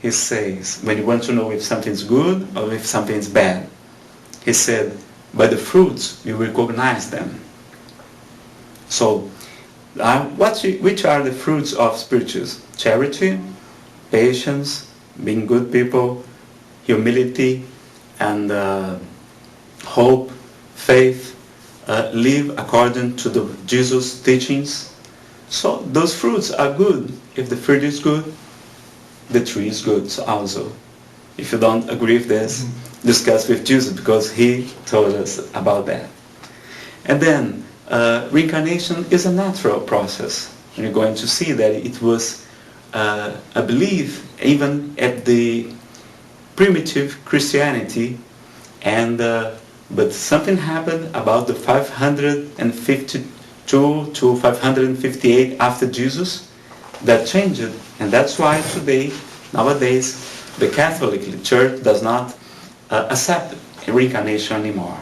He says, when you want to know if something is good or if something is bad, he said, by the fruits you recognize them. So, which are the fruits of spirituals? Charity, patience, being good people, humility, and hope, faith, live according to the Jesus teachings. So those fruits are good. If the fruit is good, the tree is good also. If you don't agree with this, discuss with Jesus, because he told us about that. And then reincarnation is a natural process. And you're going to see that it was a belief even at the primitive Christianity, and but something happened about the 552 to 558 after Jesus that changed it, and that's why nowadays the Catholic Church does not accept reincarnation anymore.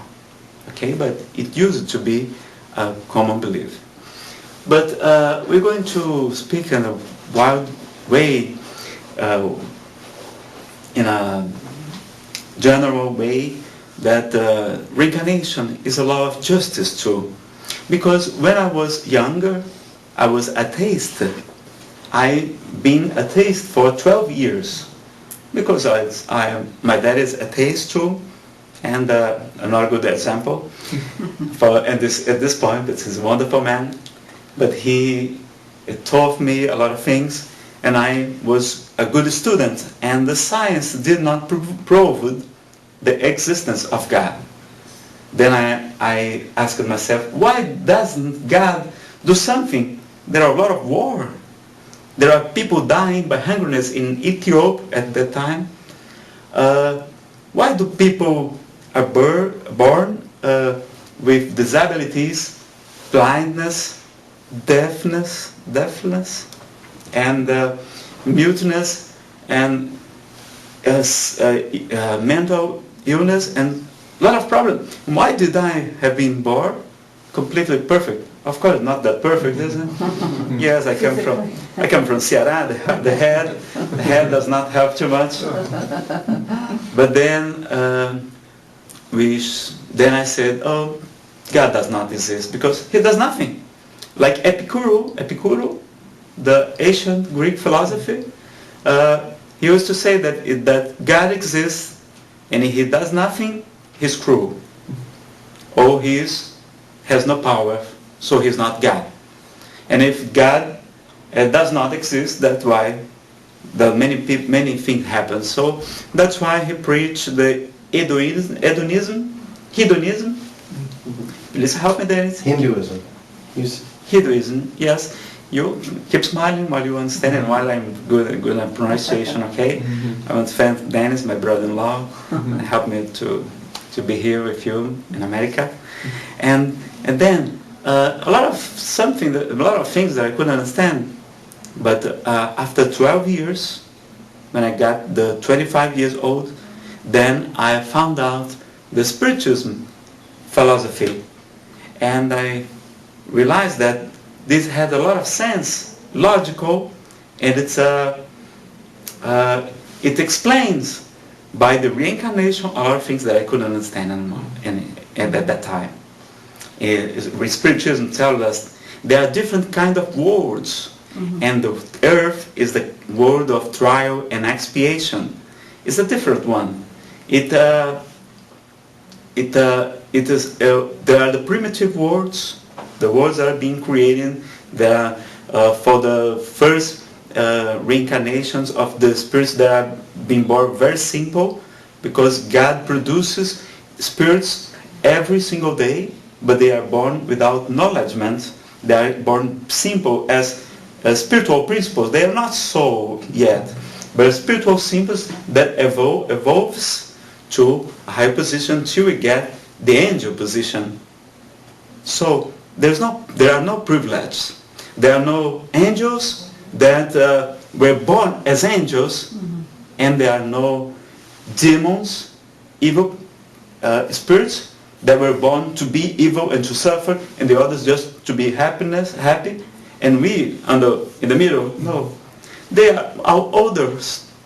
Okay, but it used to be a common belief. But we're going to speak in a way, in a general way, that reincarnation is a law of justice too. Because when I was younger, I was atheist. I've been atheist for 12 years. Because my dad is atheist too, and another good example. At this point, this is a wonderful man, but he taught me a lot of things, and I was a good student, and the science did not prove the existence of God. Then I asked myself, why doesn't God do something? There are a lot of war. There are people dying by hungerness in Ethiopia at that time. Why do people are born with disabilities, blindness, deafness, and muteness, and mental illness, and a lot of problems? Why did I have been born completely perfect? Of course, not that perfect, is it? Yes, I come from Ceará. The head does not help too much. But then I said, oh, God does not exist because He does nothing. Like Epicurus, the ancient Greek philosophy, he used to say that God exists, and He does nothing. He's cruel, or He has no power. So He's not God. And if God does not exist, that's why many things happen. So that's why he preached the hedonism. Please help me, Dennis. Hinduism. Hinduism, yes. You keep smiling while you understand and while I'm good at pronunciation, okay? I want to thank Dennis, my brother-in-law, helped me to be here with you in America. And then a lot of things that I couldn't understand. But after 12 years, when I got the 25 years old, then I found out the spiritualism philosophy, and I realized that this had a lot of sense, logical, and it explains by the reincarnation a lot of things that I couldn't understand anymore at that time. Spiritualism tells us there are different kind of worlds, and the earth is the world of trial and expiation. It's a different one. There are the primitive worlds, the worlds that are being created. For the first reincarnations of the spirits that are being born, very simple, because God produces spirits every single day, but they are born without knowledgement. They are born simple as spiritual principles. They are not soul yet, but spiritual simples that evolves to a higher position till we get the angel position. So there are no privileges. There are no angels that were born as angels, and there are no demons, evil spirits that were born to be evil and to suffer, and the others just to be happy, and we in the middle. No, they are our older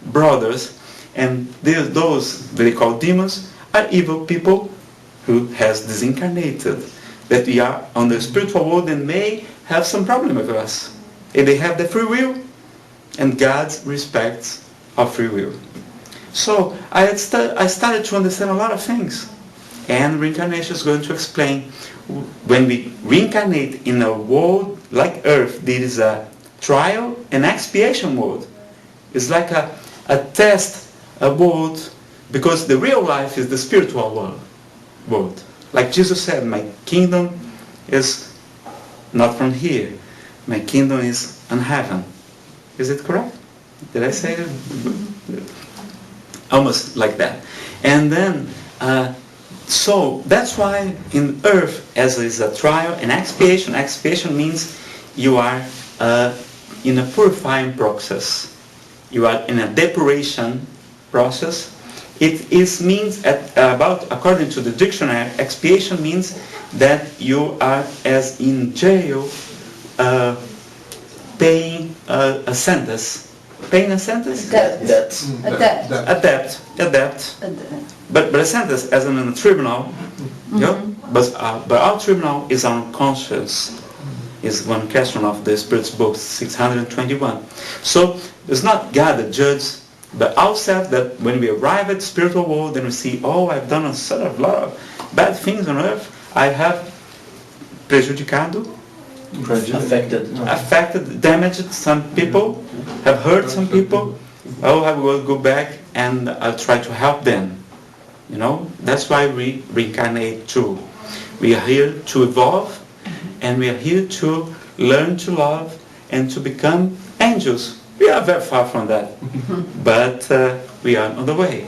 brothers, and those they call demons are evil people who has disincarnated, that we are on the spiritual world and may have some problem with us. And they have the free will, and God respects our free will. So I started to understand a lot of things. And reincarnation is going to explain, when we reincarnate in a world like Earth, there is a trial and expiation world. It's like a test, a world, because the real life is the spiritual world. Like Jesus said, my kingdom is not from here. My kingdom is in heaven. Is it correct? Did I say it? Almost like that. And then, so that's why in Earth, as is a trial and expiation, expiation means you are in a purifying process. You are in a depuration process. It means according to the dictionary, expiation means that you are as in jail, paying a sentence Paying a sentence? Debt. That's A debt. But a sentence, as in a tribunal, yeah? But our tribunal is our conscience, is one question of the Spirit's book 621. So it's not God that judges, but ourselves, that when we arrive at the spiritual world, then we see, oh, I've done a sort of lot of bad things on earth. I have prejudicado, affected, damaged some people, have hurt some people. Oh, I will go back and I'll try to help them. You know, that's why we reincarnate too. We are here to evolve, and we are here to learn to love and to become angels. We are very far from that, but we are on the way.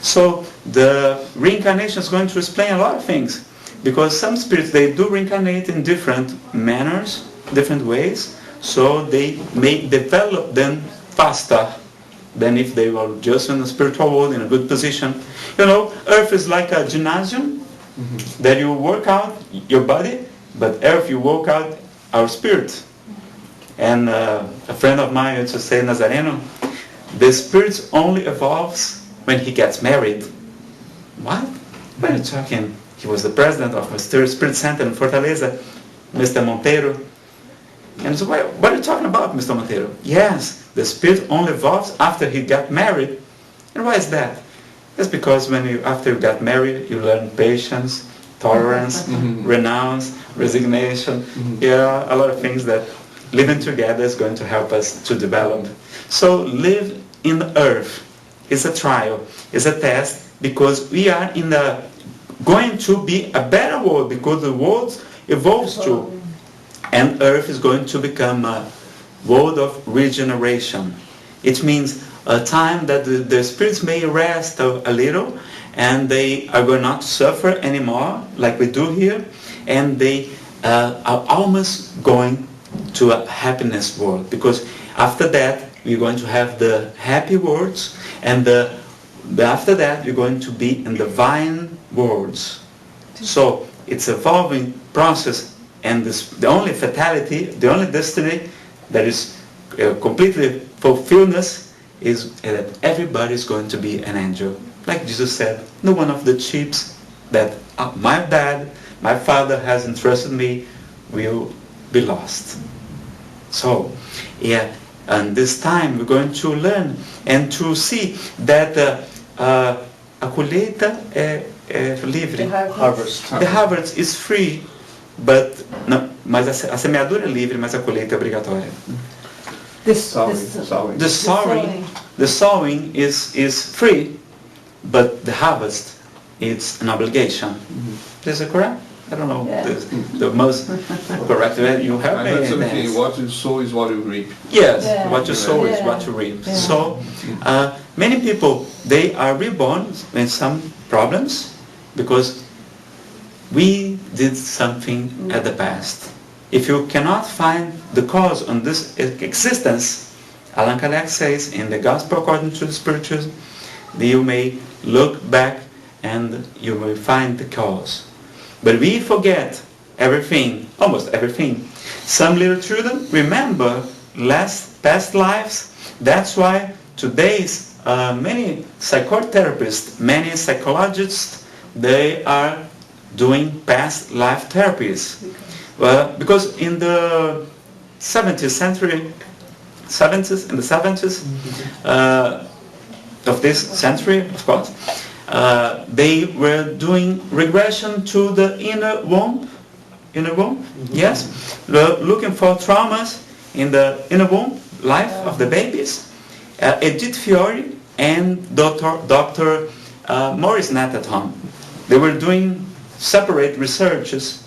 So the reincarnation is going to explain a lot of things, because some spirits, they do reincarnate in different manners, different ways, so they may develop them faster than if they were just in the spiritual world in a good position. You know, Earth is like a gymnasium that you work out your body, but Earth you work out our spirit. And a friend of mine used to say, Nazareno, the spirit only evolves when he gets married. What? What are you talking? He was the president of the Spirit Center in Fortaleza, Mr. Monteiro. And so, what are you talking about, Mr. Monteiro? Yes, the spirit only evolves after he got married. And why is that? It's because after you got married, you learn patience, tolerance, renounce, resignation. Yeah, a lot of things that living together is going to help us to develop. So live in the earth is a trial, is a test, because we are going to be a better world, because the world evolves too. And earth is going to become a world of regeneration. It means a time that the spirits may rest a little, and they are going not to suffer anymore like we do here, and they are almost going to a happiness world, because after that we're going to have the happy worlds, and after that we're going to be in divine worlds. So it's an evolving process, and the only fatality, the only destiny that is completely fulfilled is that everybody is going to be an angel. Like Jesus said, no one of the chips that my dad, my father has entrusted me will be lost. So, yeah, and this time we're going to learn and to see that a colheita é livre. The harvest is free, but mas a semeadura é livre, mas a colheita é obrigatória. The sowing is free, but the harvest is an obligation. Is it correct? I don't know the most correct way. You have I heard something, what you sow is what you reap. Yes, what you sow is what you reap. Yeah. So many people, they are reborn with some problems because we did something at the past. If you cannot find the cause on this existence, Allan Kardec says in the Gospel according to the Spiritualism, you may look back and you will find the cause. But we forget everything, almost everything. Some little children remember past lives. That's why today's many psychotherapists, many psychologists, they are doing past life therapies. Well, because in the 70th of this century, of course, they were doing regression to the inner womb, yes, looking for traumas in the inner womb life of the babies. Edith Fiore and Dr. Maurice Natterton, they were doing separate researches,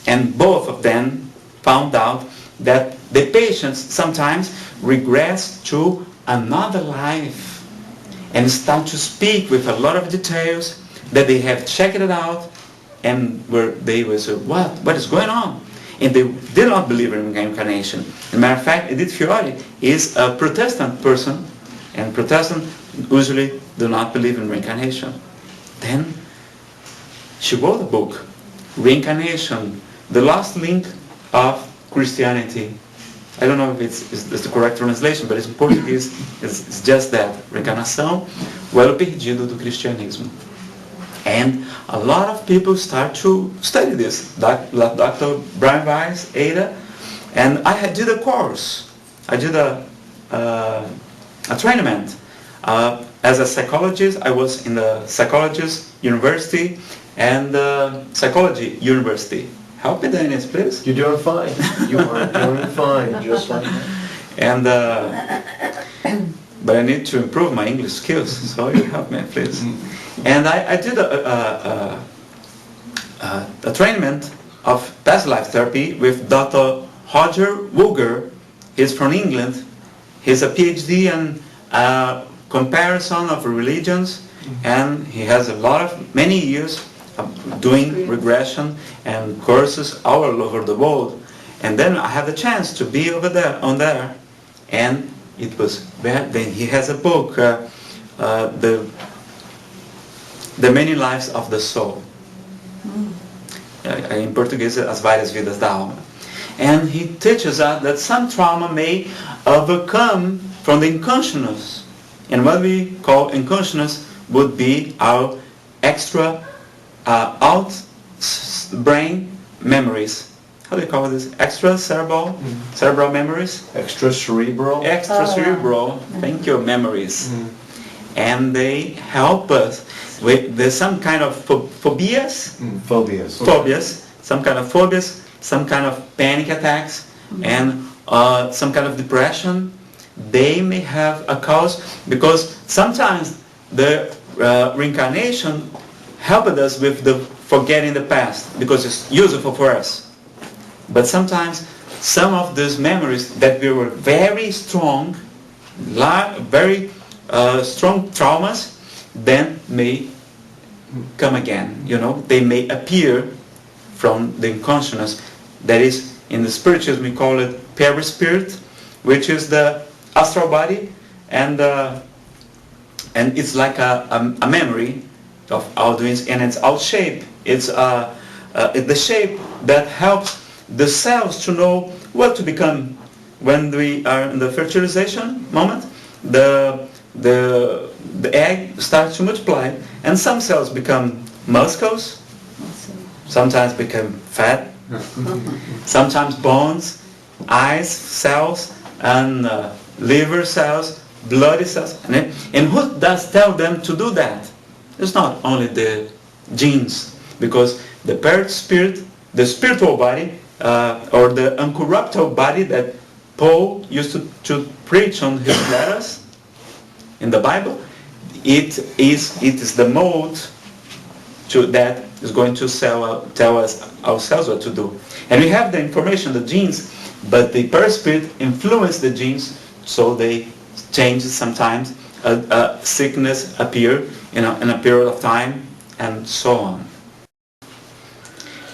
and both of them found out that the patients sometimes regress to another life and start to speak with a lot of details that they have checked it out, and where they will say, what is going on? And they did not believe in reincarnation. As a matter of fact, Edith Fiore is a Protestant person, and Protestants usually do not believe in reincarnation. Then she wrote a book, Reincarnation, the last link of Christianity. I don't know if it's the correct translation, but in Portuguese it's just that, reencarnação, o elo perdido do cristianismo. And a lot of people start to study this. Dr. Brian Weiss, Ada, and I did a course. I did a training. As a psychologist, I was in the psychologist university and psychology university. Help me, Dennis, please. You're doing fine. You are doing fine, just like that. And but I need to improve my English skills, so you help me, please. And I did a training of past life therapy with Dr. Roger Woolger. He's from England. He's a PhD in comparison of religions, and he has many years doing regression and courses all over the world. And then I had the chance to be over there, and it was then he has a book, The Many Lives of the Soul. In Portuguese, As Várias Vidas da Alma. And he teaches us that some trauma may overcome from the unconscious. And what we call unconscious would be our extra out brain memories. How do you call this? Extra cerebral memories? Extra cerebral. Extra cerebral, thank you, memories. And they help us with some kind of phobias. Phobias. Some kind of phobias, some kind of panic attacks, and some kind of depression. They may have a cause, because sometimes the reincarnation helped us with the forgetting the past, because it's useful for us. But sometimes some of these memories that we were very strong, very strong traumas, then may come again. They may appear from the unconscious. That is, in the spiritualism we call it perispirit, which is the astral body, and it's like a memory of our doings, and it's our shape. It's the shape that helps the cells to know what to become. When we are in the fertilization moment, the egg starts to multiply, and some cells become muscles, sometimes become fat, sometimes bones, eyes cells, and liver cells, blood cells. And who does tell them to do that? It's not only the genes, because the perispirit, the spiritual body, or the uncorruptible body that Paul used to preach on his letters in the Bible, it is the mode that is going to tell us ourselves what to do. And we have the information, the genes, but the perispirit influence the genes, so they change sometimes. Sickness appear in a period of time, and so on.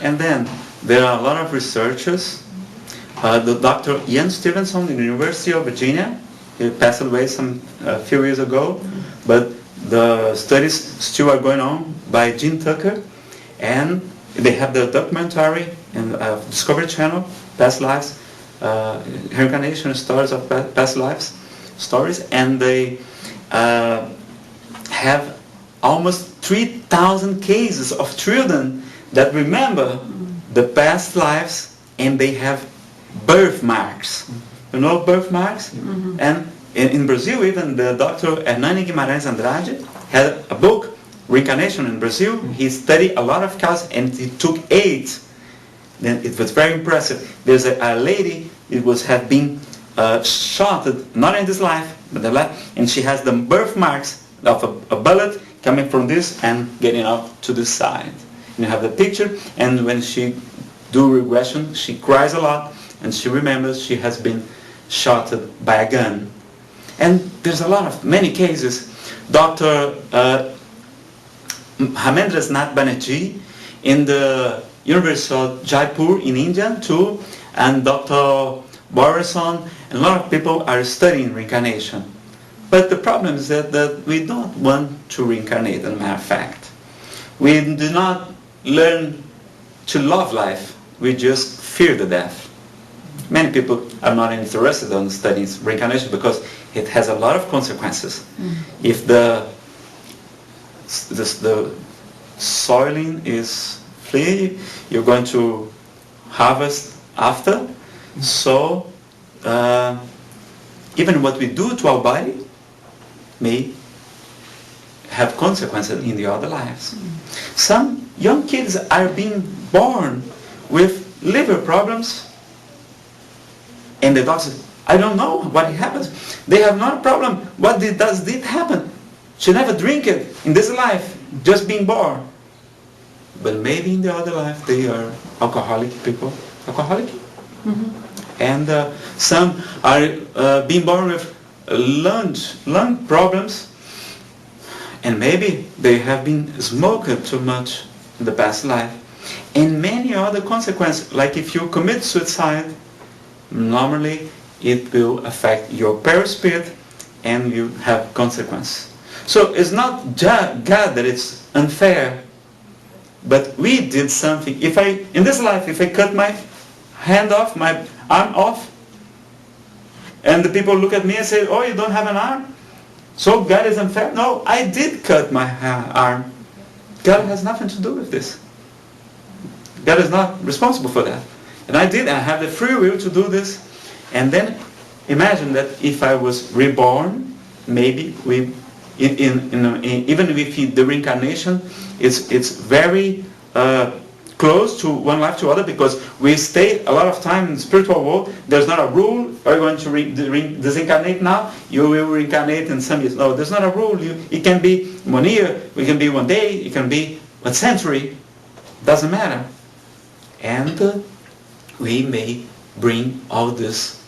And then there are a lot of researchers. The Dr. Ian Stevenson in the University of Virginia, he passed away a few years ago, but the studies still are going on by Gene Tucker, and they have the documentary in Discovery Channel, Past Lives, Reincarnation, Stories of Past Lives, Stories, and they have almost 3,000 cases of children that remember the past lives, and they have birthmarks. You know birthmarks? And in Brazil, even the Dr. Hernani Guimarães Andrade had a book, Reincarnation in Brazil. He studied a lot of cases, and he took 8. Then it was very impressive. There's a lady, had been shot, not in this life, but the life, and she has the birthmarks of a bullet coming from this and getting out to the side. You have the picture, and when she do regression, she cries a lot, and she remembers she has been shot by a gun. And there's many cases. Dr. Hamendra Nath Banerjee in the University of Jaipur in India too, and Dr. Borison, and a lot of people are studying reincarnation. But the problem is that we don't want to reincarnate, as a matter of fact. We do not learn to love life, we just fear the death. Many people are not interested in studying reincarnation because it has a lot of consequences. If the soiling is free, you're going to harvest after. So even what we do to our body may have consequences in the other lives. Some young kids are being born with liver problems, and the doctor says, I don't know what happens. They have not a problem. What did happen? She never drink it in this life, just being born. But maybe in the other life they are alcoholic people. Alcoholic? And some are being born with lung problems, and maybe they have been smoked too much in the past life. And many other consequences, like if you commit suicide, normally it will affect your perispirit and you have consequence. So it's not God that it's unfair, but we did something. In this life, if I cut my hand off, my arm off, and the people look at me and say, oh, you don't have an arm? So God is unfair? No, I did cut my arm. God has nothing to do with this. God is not responsible for that. And I have the free will to do this. And then imagine that if I was reborn, maybe even with the reincarnation, it's very close to one life to other, because we stay a lot of time in the spiritual world. There's not a rule, are you going to disincarnate now? You will reincarnate in some years. No, there's not a rule. It can be 1 year, it can be 1 day, it can be 1 century. Doesn't matter. And we may bring all this.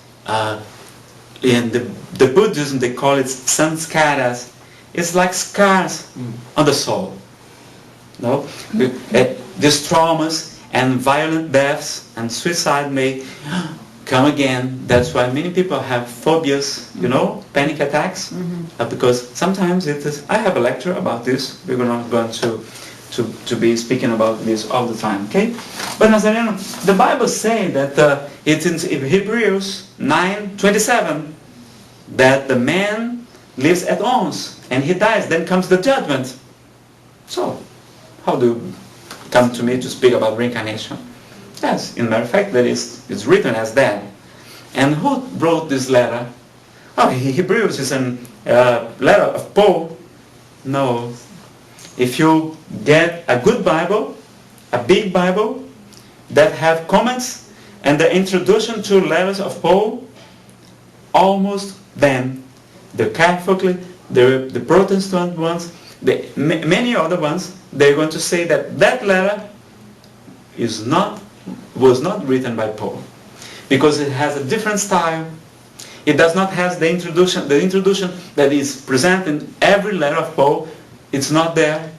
In the Buddhism, they call it samskaras. It's like scars on the soul. No? These traumas and violent deaths and suicide may come again. That's why many people have phobias, panic attacks. Because sometimes it is. I have a lecture about this. We're not going to be speaking about this all the time, okay? But Nazareno, the Bible says that it's in Hebrews 9:27 that the man lives at once and he dies, then comes the judgment. So, how do you come to me to speak about reincarnation? Yes, in matter of fact, it's written as that. And who wrote this letter? Oh, Hebrews is a letter of Paul. No. If you get a good Bible, a big Bible, that have comments and the introduction to letters of Paul, almost then, the Catholic, the Protestant ones, many other ones, they're going to say that letter was not written by Paul, because it has a different style. It does not have the introduction that is present in every letter of Paul. It's not there.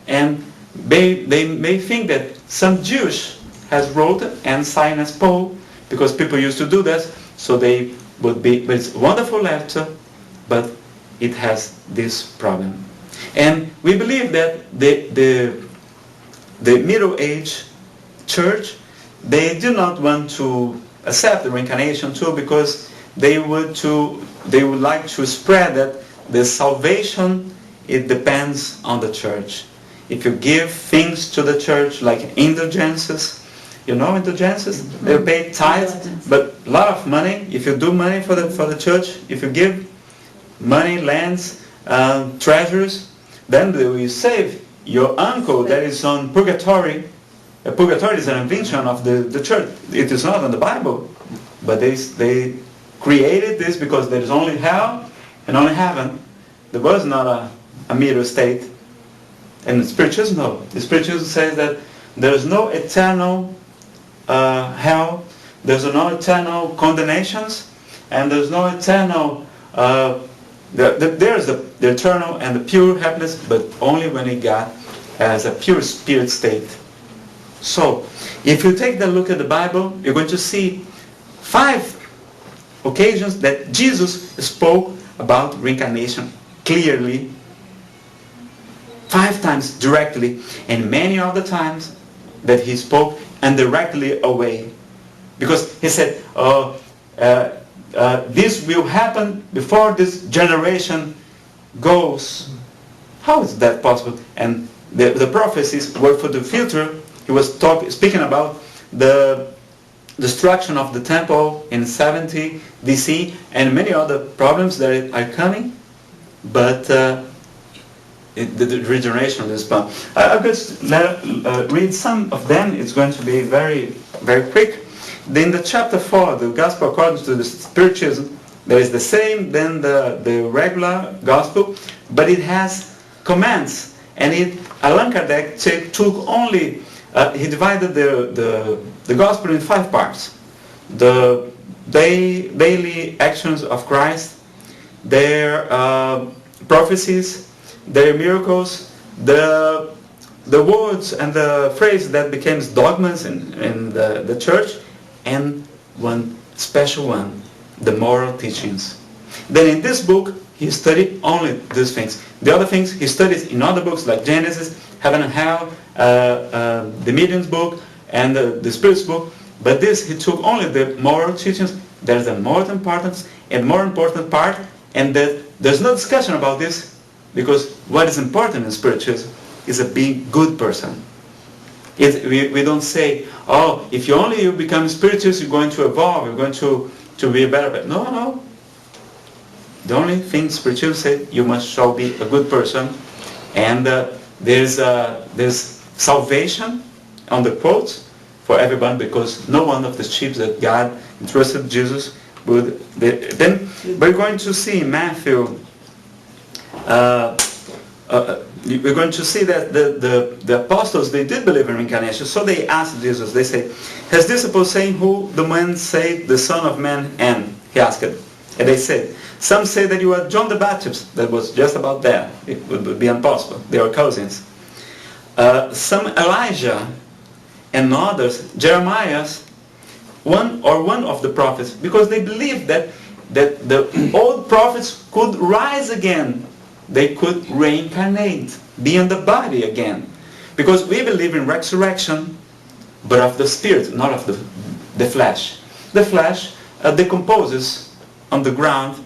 And they may think that some Jewish has wrote and signed as Paul, because people used to do that, so they would be, but it's a wonderful letter, but it has this problem. And we believe that the Middle Age church, they do not want to accept the reincarnation too, because they would like to spread that the salvation, it depends on the church. If you give things to the church, like indulgences, indulgences, they pay tithes, but a lot of money. If you do money for the church, if you give money, lands, treasures, then they will save your uncle that is on purgatory. Purgatory is an invention of the church. It is not in the Bible, but they created this because there is only hell and only heaven. There was not a middle state. And the Spiritism, no. The Spiritism says that there is no eternal hell, there's no eternal condemnations, and there's no eternal, there's the eternal and the pure happiness, but only when it got as a pure spirit state. So, if you take a look at the Bible, you're going to see 5 occasions that Jesus spoke about reincarnation clearly, 5 times directly, and many other times that he spoke indirectly away. Because he said, this will happen before this generation goes. How is that possible? And the prophecies were for the future. He was speaking about the destruction of the temple in 70 BC and many other problems that are coming. But the regeneration of this plan. I'll just read some of them. It's going to be very, very quick. In the chapter 4, the gospel according to the Spiritism, there is the same than the regular gospel, but it has comments. And Allan Kardec took only, he divided the gospel in 5 parts. The daily actions of Christ, their prophecies, their miracles, the words and the phrase that became dogmas in the church, and one special one, the moral teachings. Then in this book, he studied only these things. The other things he studies in other books like Genesis, Heaven and Hell, the Medium's book, and the Spirit's book. But this, he took only the moral teachings. There's a more important part, and there's no discussion about this, because what is important in spiritualism is a being good person. We don't say, oh, if you become spiritualist, you're going to evolve, you're going to be a better person. No. The only thing spiritualists say, you shall be a good person, and there's salvation on the quotes for everyone, because no one of the sheep that God entrusted Jesus would. Then we're going to see in Matthew. We're going to see that the apostles, they did believe in reincarnation. So they asked Jesus, they say, his disciples saying, who the men say the Son of Man am? He asked it. And they said, some say that you are John the Baptist. That was just about there. It would be impossible. They are cousins. Some Elijah, and others, Jeremiah, one of the prophets, because they believed that the old prophets could rise again. They could reincarnate, be in the body again. Because we believe in resurrection, but of the spirit, not of the flesh. The flesh decomposes on the ground,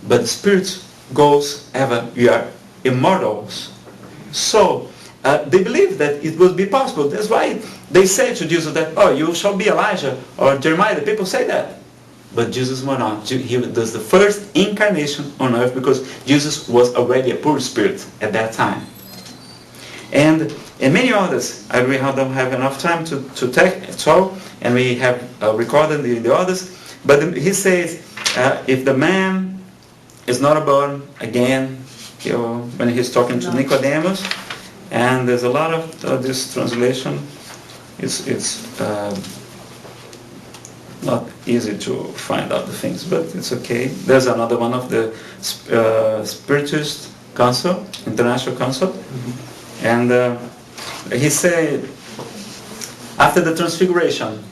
but the spirit goes ever. We are immortals. So, they believe that it will be possible. That's why they say to Jesus that, oh, you shall be Elijah, or Jeremiah. The people say that. But Jesus went on. He does the first incarnation on earth, because Jesus was already a poor spirit at that time. And many others, I really don't have enough time to take it all, and we have recorded the others. But he says, if the man is not born again, when he's talking to Nicodemus, and there's a lot of this translation, it's not easy to find out the things, but it's okay. There's another one of the Spiritist Council, International Council, and he said, after the Transfiguration,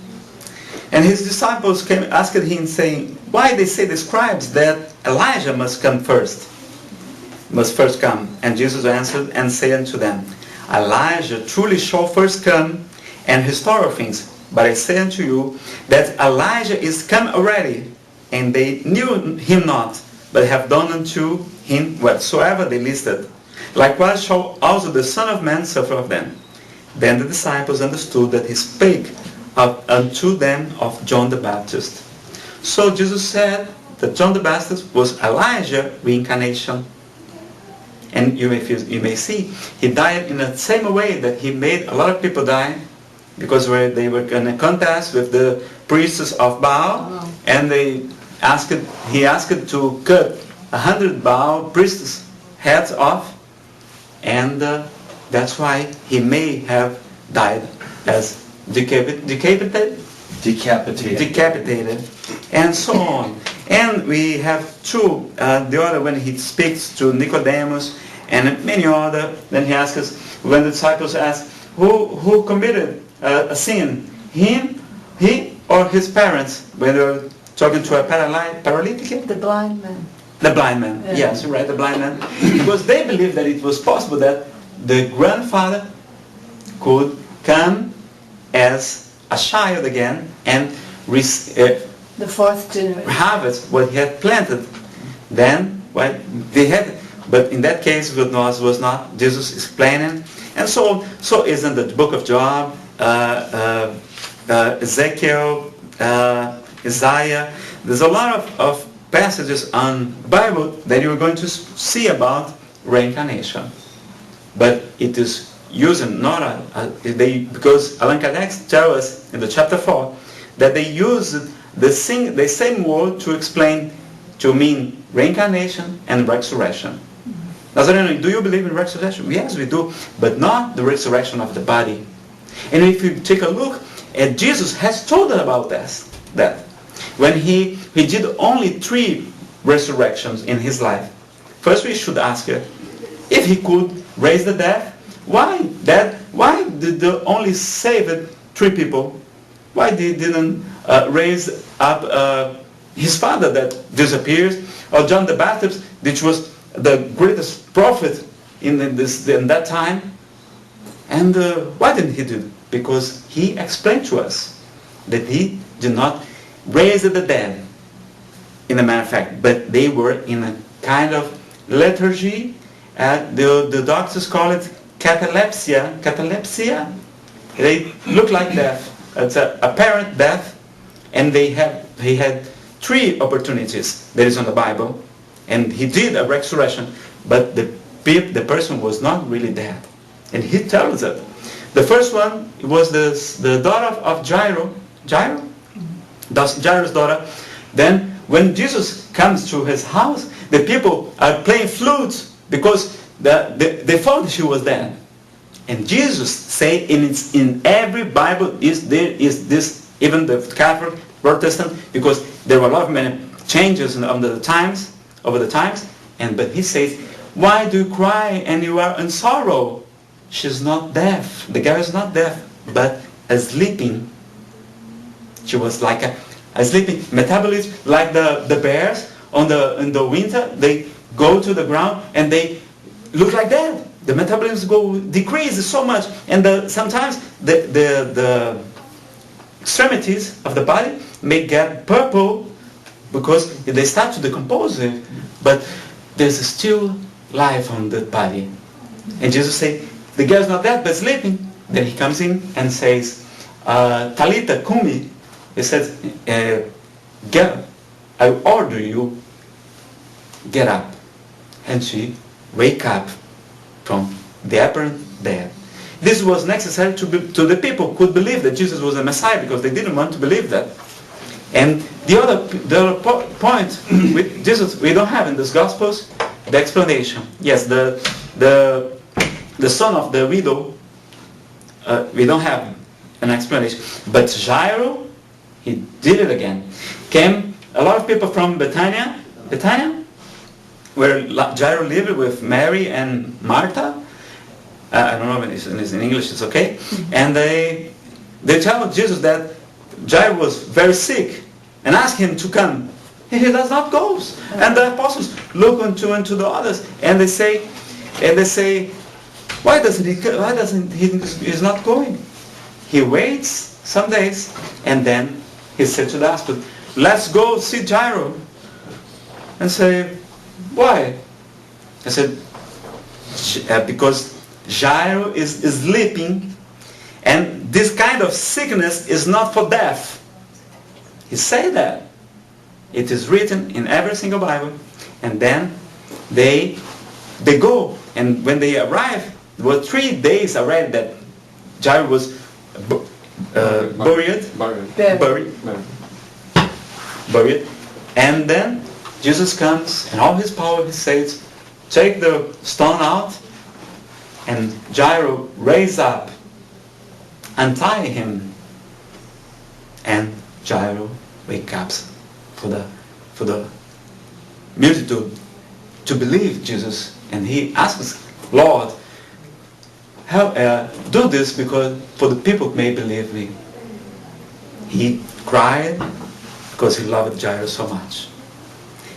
and his disciples asked him, saying, why they say the scribes that Elijah must first come? And Jesus answered and said unto them, Elijah truly shall first come and restore things. But I say unto you that Elijah is come already, and they knew him not, but have done unto him whatsoever they listed. Likewise shall also the Son of Man suffer of them. Then the disciples understood that he spake unto them of John the Baptist. So Jesus said that John the Baptist was Elijah reincarnation. And you may see, he died in the same way that he made a lot of people die, because they were in a contest with the priests of Baal, and he asked to cut 100 Baal priests' heads off, and that's why he may have died as decapitated, and so on. And we have two, the other when he speaks to Nicodemus, and many other. Then he asks, when the disciples ask, who committed a sin, he or his parents, when they were talking to a paralytic? The blind man. The blind man, yes, you're right, the blind man. Because they believed that it was possible that the grandfather could come as a child again and The fourth generation. harvest what he had planted. Then what they had, but in that case it was not Jesus explaining, and so isn't the book of Job, Ezekiel, Isaiah. There's a lot of passages on the Bible that you're going to see about reincarnation, but it is using not because Allan Kardec tells us in the chapter 4 that they use the same word to explain, to mean reincarnation and resurrection. Nazareno, do you believe in resurrection? Yes, we do, but not the resurrection of the body. And if you take a look, and Jesus has told us about that when he did only 3 resurrections in his life. First, we should ask if he could raise the dead. Why did they only save 3 people? Why they didn't raise up his father that disappears, or John the Baptist, which was the greatest prophet in that time? And why didn't he do it? Because he explained to us that he did not raise the dead, in a matter of fact, but they were in a kind of lethargy. The doctors call it catalepsia. Catalepsia. They look like death. It's an apparent death, and he had 3 opportunities that is on the Bible, and he did a resurrection, but the person was not really dead, and he tells us that. The first one was the daughter of Jairus' daughter. Then when Jesus comes to his house, the people are playing flutes because they thought she was dead. And Jesus say in every Bible is this, even the Catholic, Protestant, because there were a lot of many changes over the times, but he says, why do you cry and you are in sorrow? She's not deaf. The girl is not deaf, but sleeping. She was like a sleeping metabolism, like the bears in the winter. They go to the ground and they look like that. The metabolism decreases so much, and sometimes the extremities of the body may get purple because they start to decompose it. But there's still life on the body. And Jesus said, the girl's not dead, but sleeping. Then he comes in and says, Talita Kumi. He says, girl, I order you, get up. And she wake up from the apparent death. This was necessary to the people who could believe that Jesus was a Messiah, because they didn't want to believe that. And the other point with Jesus, we don't have in these Gospels the explanation. Yes, the son of the widow, we don't have an explanation. But Jairus, he did it again. Came a lot of people from Bethania, where Jairus lived with Mary and Martha. I don't know if it's in English, it's okay. And they tell Jesus that Jairus was very sick and ask him to come. He does not go. And the apostles look into the others and they say, why doesn't he is not going? He waits some days and then he said to the hospital, let's go see Jairus. And say, why? I said, because Jairus is sleeping, and this kind of sickness is not for death. He said that. It is written in every single Bible. And then they go, and when they arrive, there were 3 days already that Jairus was buried. And then Jesus comes, and all his power, he says, take the stone out, and Jairus raise up, untie him, and Jairus wake up for the multitude to believe Jesus. And he asks, Lord, do this because for the people may believe me. He cried because he loved Jairus so much.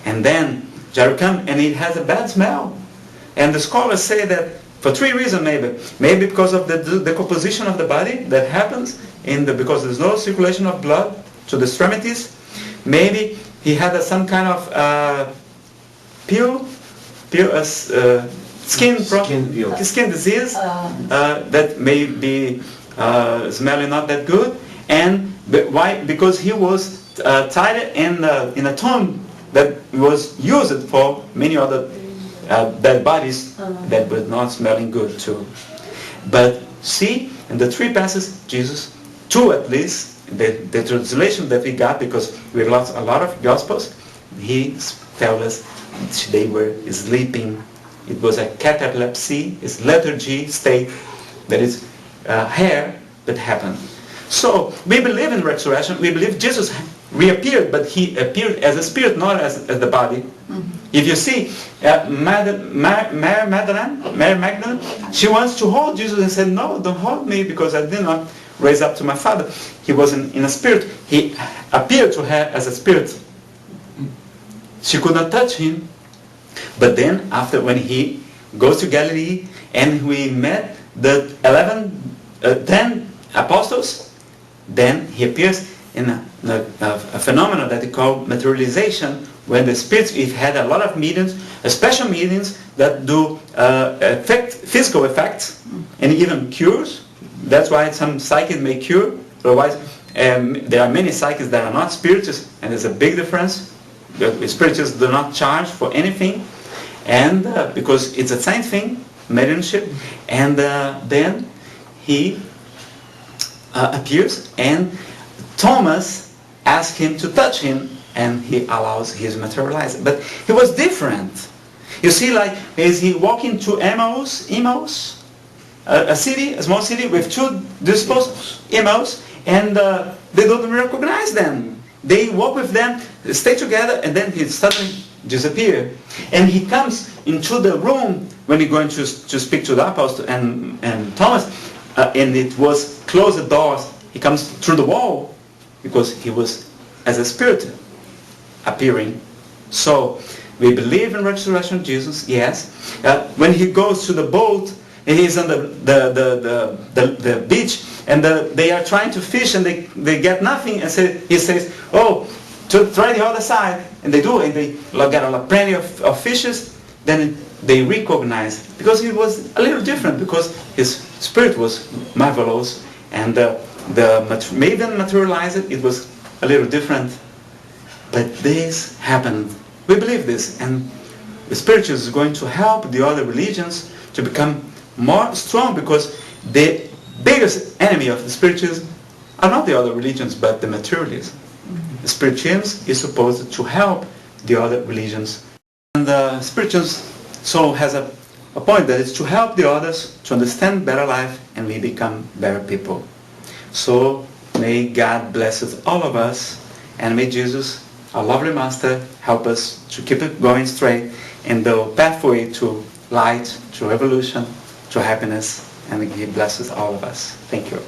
And then Jairus comes and it has a bad smell. And the scholars say that for 3 reasons maybe. Maybe because of the decomposition of the body that happens because there's no circulation of blood. to the extremities. Maybe he had some kind of skin disease that may be smelling not that good. And why? Because he was tied in a tomb that was used for many other dead bodies that were not smelling good too. But see, in the three passages, Jesus, two at least, the translation that we got, because we lost a lot of Gospels, he tells us they were sleeping. It was a catalepsy, it's lethargy state, that is hair that happened. So we believe in resurrection. We believe Jesus reappeared, but he appeared as a spirit, not as the body. If you see Mary Magdalene, she wants to hold Jesus and said, "No, don't hold me, because I did not raise up to my Father." He was in a spirit. He appeared to her as a spirit. She could not touch him. But then, after, when he goes to Galilee and we met the 10 apostles, then he appears in a phenomenon that they call materialization, when the spirits, we've had a lot of meetings, special meetings that do physical effects and even cures. That's why some psychics may cure. Otherwise, there are many psychics that are not spiritists, and there's a big difference. The spiritists do not charge for anything, and because it's a science thing, mediumship. And then he appears, and Thomas asks him to touch him, and he allows his materializing. But he was different. You see, like, is he walking to Emmaus, a city, a small city with two disciples, Emmaus, and they don't recognize them. They walk with them, stay together, and then he suddenly disappears. And he comes into the room when he's going to speak to the apostle and Thomas, and it was closed doors. He comes through the wall because he was as a spirit appearing. So we believe in resurrection of Jesus, yes. When he goes to the boat, and he's on the beach, and they are trying to fish, and they get nothing, and he says, "Oh, to try the other side," and they do, and they get plenty of fishes. Then they recognize, because he was a little different, because his spirit was marvelous, and made them materialize it. It was a little different, but this happened. We believe this, and the spiritual is going to help the other religions to become more strong, because the biggest enemy of the spirituals are not the other religions, but the materialism. The spiritualism is supposed to help the other religions. And the spiritualism so has a point, that is to help the others to understand better life, and we become better people. So may God bless all of us, and may Jesus, our lovely Master, help us to keep it going straight in the pathway to light, to revolution, to happiness, and He blesses all of us. Thank you.